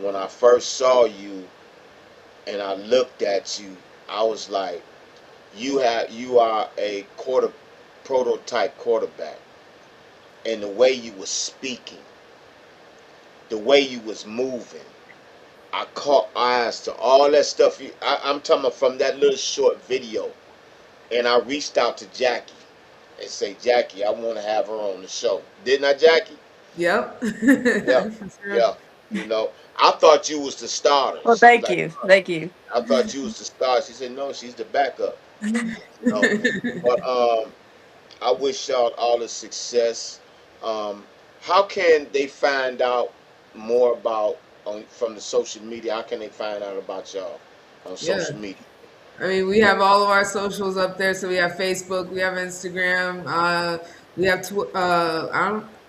when I first saw you and I looked at you, I was like, you are a prototype quarterback, and the way you was speaking, the way you was moving, I caught eyes to all that stuff. I'm talking about from that little short video, and I reached out to Jackie and say, Jackie, I want to have her on the show. Didn't I, Jackie? Yep. Yeah, For sure. yeah. I thought you was the starter. Well, She was thank like, you. Thank you. I thought you was the starter. She said, no, she's the backup. You know, but I wish y'all all the success. Um, how can they find out more about from the social media? How can they find out about y'all on Yeah. social media? I mean, we have all of our socials up there. So we have Facebook, we have Instagram, we have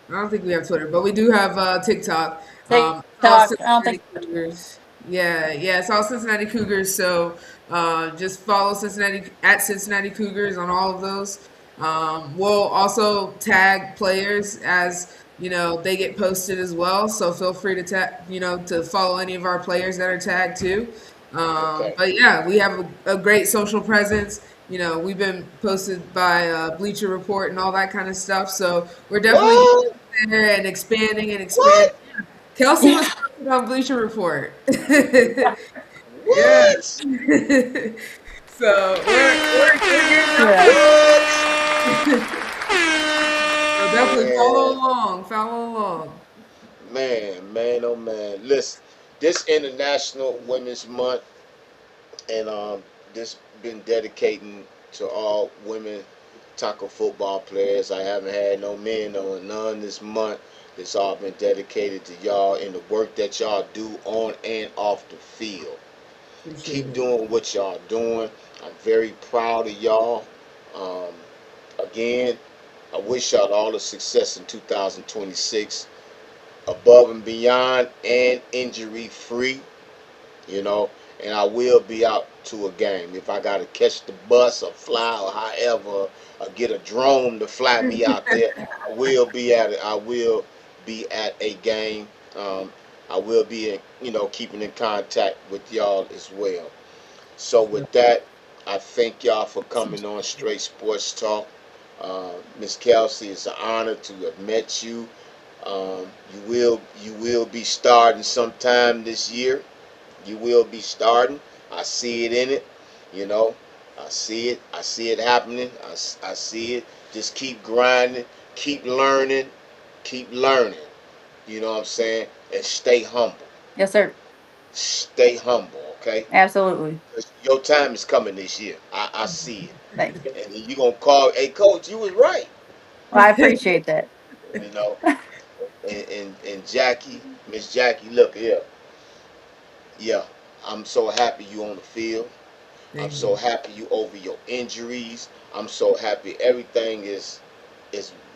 I don't think we have Twitter, but we do have TikTok. It's all TikTok. I don't think. Cincinnati Cougars. Yeah, yeah, it's all Cincinnati Cougars. So just follow Cincinnati Cougars on all of those. We'll also tag players as they get posted as well. So feel free to to follow any of our players that are tagged too. Okay. But yeah, we have a great social presence. We've been posted by Bleacher Report and all that kind of stuff. So we're definitely What? getting there and expanding and expanding. What? Kelsey was posted on Bleacher Report. Yeah. What? So we're getting up Yeah. there. What? So definitely follow Man, along. Follow along. man, oh man. Listen, this International Women's Month, and this been dedicating to all women tackle football players. I haven't had no men on none this month. It's all been dedicated to y'all and the work that y'all do on and off the field. Appreciate Keep it. doing what y'all doing. I'm very proud of y'all. Um, Again, I wish y'all all the success in 2026, above and beyond, and injury free. you know, and I will be out to a game. If I got to catch the bus or fly or however, or get a drone to fly me out there, I will be at it. I will be at a game. Um, I will be, keeping in contact with y'all as well. So with that, I thank y'all for coming on Straight Sports Talk. Miss Kelsey, it's an honor to have met you. You will be starting sometime this year. You will be starting. I see it in it. You know, I see it. I see it happening. I see it. Just keep grinding. Keep learning. Keep learning. You know what I'm saying? And stay humble. Yes, sir. Stay humble, okay? Absolutely. 'Cause your time is coming this year. I see Thank you. it. And you gonna call, hey coach, you was right. Well, I appreciate that. You know. And Jackie, Miss Jackie, look here. Yeah, I'm so happy you on the field. I'm Thank so you. happy you over your injuries. I'm so happy everything is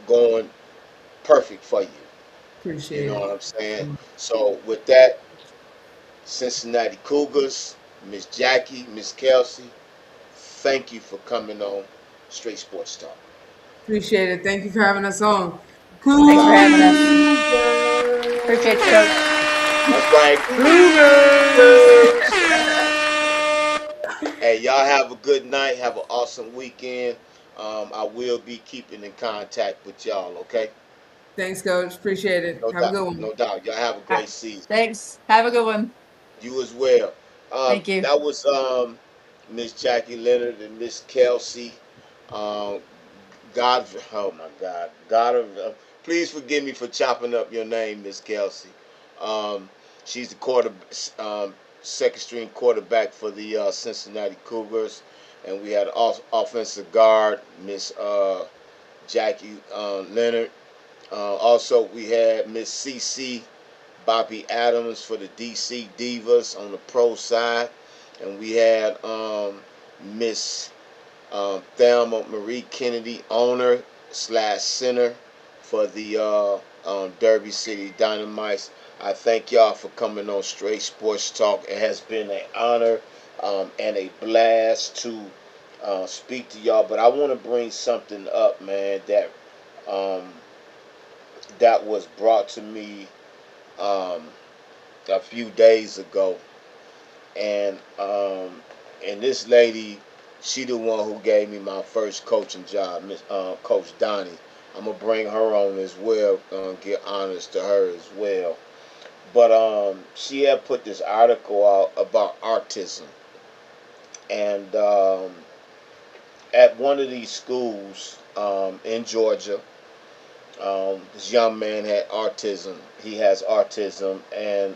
going perfect for you. You Appreciate know it what I'm saying? so much. So with that, Cincinnati Cougars, Miss Jackie, Miss Kelsey, thank you for coming on Straight Sports Talk. Appreciate it. Thank you for having us on. No Thanks for doubt. having us. Cougars. Appreciate you, Coach. That's right, Cougars. Cougars. Hey, y'all have a good night. Have an awesome weekend. I will be keeping in contact with y'all. Okay? Thanks, Coach. Appreciate it. No Have a doubt. good one. No doubt. Y'all have a All right. great season. Thanks. Have a good one. You as well. Thank you. That was Miss Jackie Leonard and Miss Kelsey. Um, God, oh my God, God, please forgive me for chopping up your name, Miss Kelsey. Um, she's the second string quarterback for the Cincinnati Cougars, and we had offensive guard Miss Jackie Leonard. Also, we had Miss CC Bobby Adams for the DC Divas on the pro side, and we had Miss Thelma Marie Kennedy, owner slash center for the Derby City Dynamites. I thank y'all for coming on Straight Sports Talk. It has been an honor and a blast to speak to y'all. But I want to bring something up, man, um, that was brought to me um, a few days ago, and this lady, she the one who gave me my first coaching job, Miss Coach Donnie. I'm gonna bring her on as well, get honors to her as well. But she had put this article out about autism, and at one of these schools in Georgia, this young man had autism. He has autism, and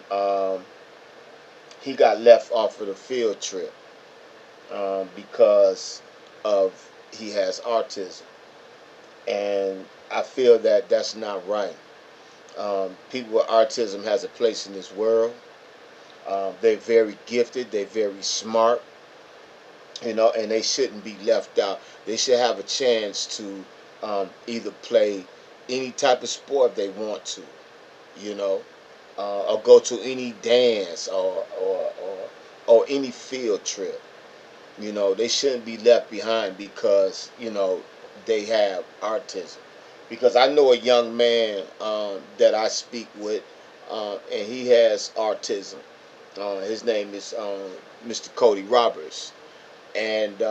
he got left off of the field trip because of he has autism, and I feel that that's not right. People with autism has a place in this world. They're very gifted. They're very smart. And they shouldn't be left out. They should have a chance to either play any type of sport they want to, you know, or go to any dance or any field trip. They shouldn't be left behind because they have autism. Because I know a young man that I speak with, and he has autism. His name is Mr. Cody Roberts, and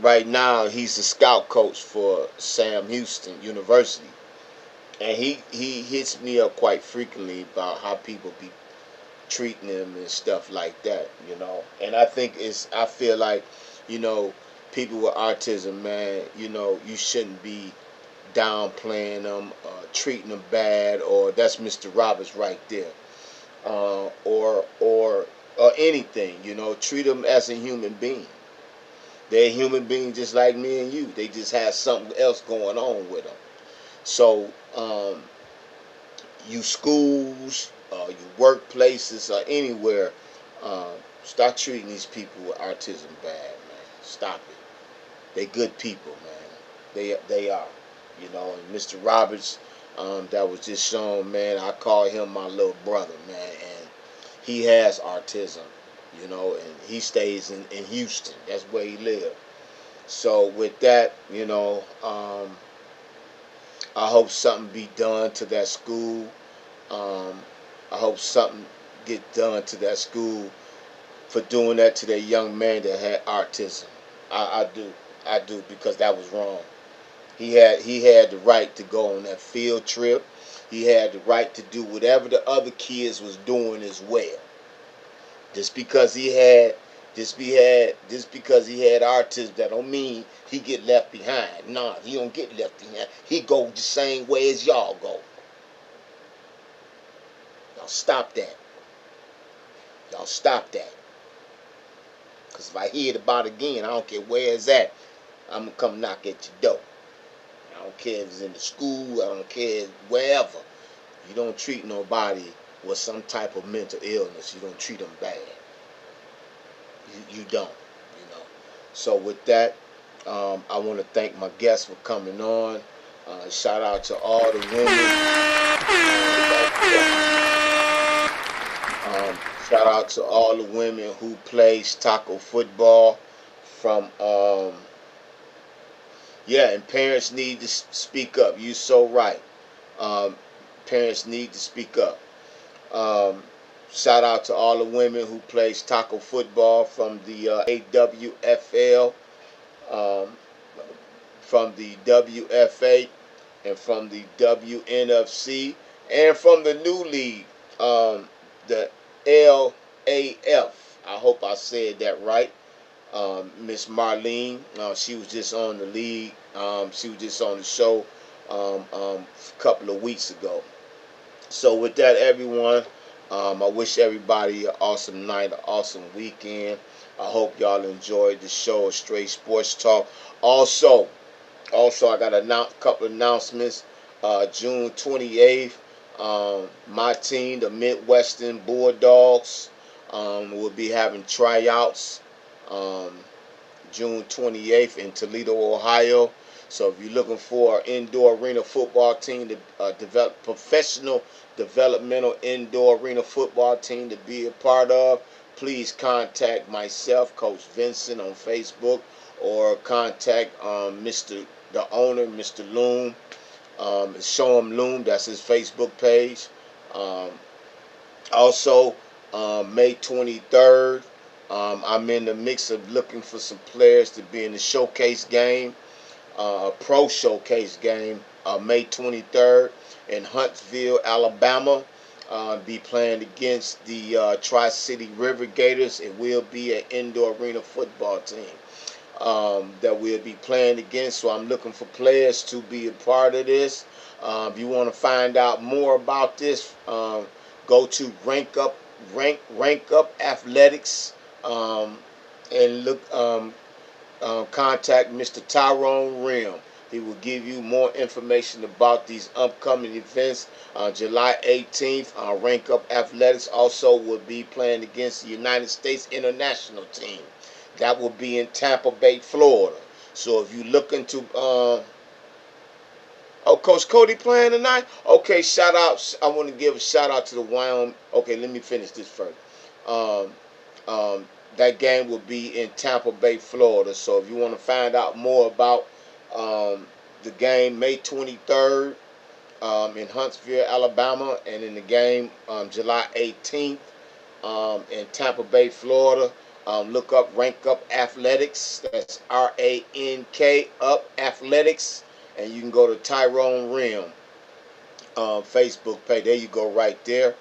right now he's a scout coach for Sam Houston University. And he hits me up quite frequently about how people be treating him and stuff like that, And I feel like, you know, people with autism, man, you shouldn't be downplaying them, treating them bad, or that's Mr. Roberts right there, or anything, treat them as a human being. They're a human being just like me and you. They just have something else going on with them. So, you schools, your workplaces, or anywhere, start treating these people with autism bad, man. Stop it. They good people, man. They are, And Mr. Roberts, that was just shown, man. I call him my little brother, man, and he has autism, and he stays in Houston. That's where he lives. So with that, I hope something be done to that school. Um, I hope something get done to that school for doing that to that young man that had autism. I do, because that was wrong. He had the right to go on that field trip. He had the right to do whatever the other kids was doing as well. Just because he had just because he had autism, that don't mean he get left behind. Nah, he don't get left behind. He go the same way as y'all go. Y'all stop that. Y'all stop that. Cause if I hear about it again, I don't care where it's at, I'm gonna come knock at your door. I don't care if it's in the school, I don't care wherever. You don't treat nobody with some type of mental illness. You don't treat them bad. You don't, you know. So with that, I want to thank my guests for coming on. Shout out to all the women. Shout out to all the women who plays taco football. From yeah, and parents need to speak up. You so right. Um, Parents need to speak up. Um, Shout out to all the women who plays taco football from the AWFL, um, from the WFA, and from the WNFC, and from the new league, the LAF. I hope I said that right. Miss Marlene, she was just on the league. She was just on the show a couple of weeks ago. So with that, everyone, I wish everybody an awesome night, an awesome weekend. I hope y'all enjoyed the show, Straight Sports Talk. Also, I got a couple of announcements. June 28th, my team, the Midwestern Bulldogs, will be having tryouts. Um, June 28th in Toledo, Ohio. So if you're looking for an indoor arena football team to develop professional developmental indoor arena football team to be a part of, please contact myself, Coach Vincent, on Facebook, or contact the owner, Mr. Loom. Show him Loom. That's his Facebook page. Um, Also, May 23rd, I'm in the mix of looking for some players to be in the showcase game, a pro showcase game, May 23rd in Huntsville, Alabama. Be playing against the Tri-City River Gators. It will be an indoor arena football team that we'll be playing against. So I'm looking for players to be a part of this. If you want to find out more about this, go to Rank Up Athletics, and contact Mr. Tyrone Rim. He will give you more information about these upcoming events. July 18th, Rank Up Athletics also will be playing against the United States International team. That will be in Tampa Bay, Florida. So if you're looking to oh, Coach Cody playing tonight? Okay, shout out. I want to give a shout out to the Wyoming. Okay, let me finish this first. Um, that game will be in Tampa Bay, Florida. So if you want to find out more about the game, May 23rd in Huntsville, Alabama, and in the game July 18th in Tampa Bay, Florida. Look up Rank Up Athletics. That's RANK Up Athletics, and you can go to Tyrone Rim Facebook page. There you go, right there.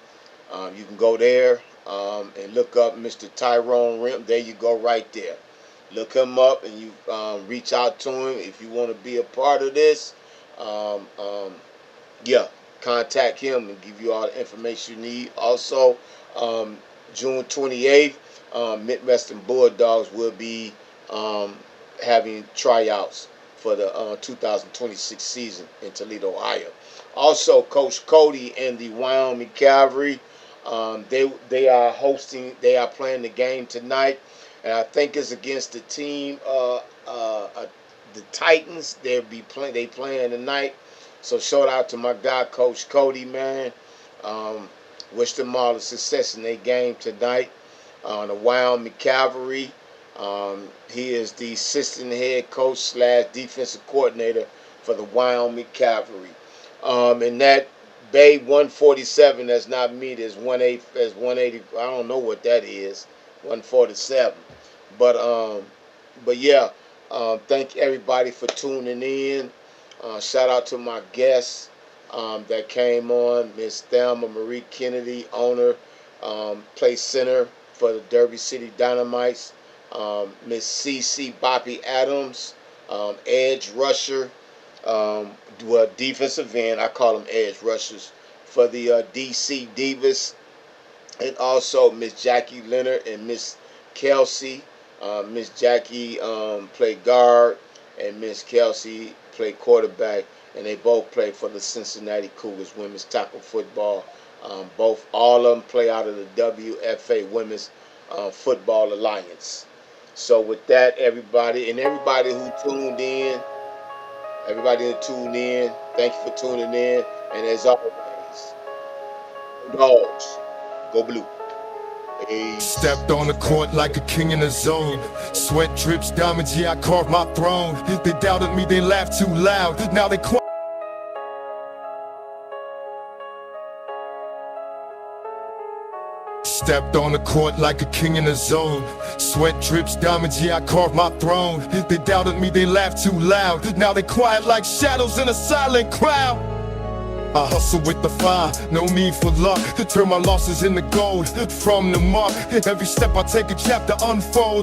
You can go there and look up Mr. Tyrone Rim. There you go, right there. Look him up, and you reach out to him if you want to be a part of this. Um, um, yeah, contact him and give you all the information you need. Also, June 28th, Midwestern Bulldogs will be having tryouts for the 2026 season in Toledo, Ohio. Also, Coach Cody and the Wyoming Cavalry, they are hosting. They are playing the game tonight, and I think it's against the team, the Titans. They playing tonight. So shout out to my guy, Coach Cody, man. Wish them all the success in their game tonight. The Wyoming Cavalry. He is the assistant head coach / defensive coordinator for the Wyoming Cavalry. And that Bay 147, that's not me. There's 180. There's 180. I don't know what that is. 147. But yeah. Thank everybody for tuning in. Shout out to my guests that came on, Miss Thelma Marie Kennedy, owner, play center for the Derby City Dynamites. Miss CC Boppy Adams, edge rusher, well, defensive end. I call them edge rushers for the DC Divas, and also Miss Jackie Leonard and Miss Kelsey. Miss Jackie played guard, and Miss Kelsey played quarterback, and they both play for the Cincinnati Cougars women's tackle football. All of them play out of the WFA Women's Football Alliance. So with that, everybody who tuned in, thank you for tuning in. And as always, dogs, go blue. Hey. Stepped on the court like a king in the zone. Sweat drips, diamonds, yeah, I carved my throne. They doubted me, they laughed too loud. Now they Stepped on the court like a king in the zone. Sweat drips, diamonds, yeah, I carved my throne. They doubted me, they laughed too loud. Now they quiet like shadows in a silent crowd. I hustle with the fire, no need for luck. To turn my losses into gold from the mark. Every step I take, a chapter unfolds.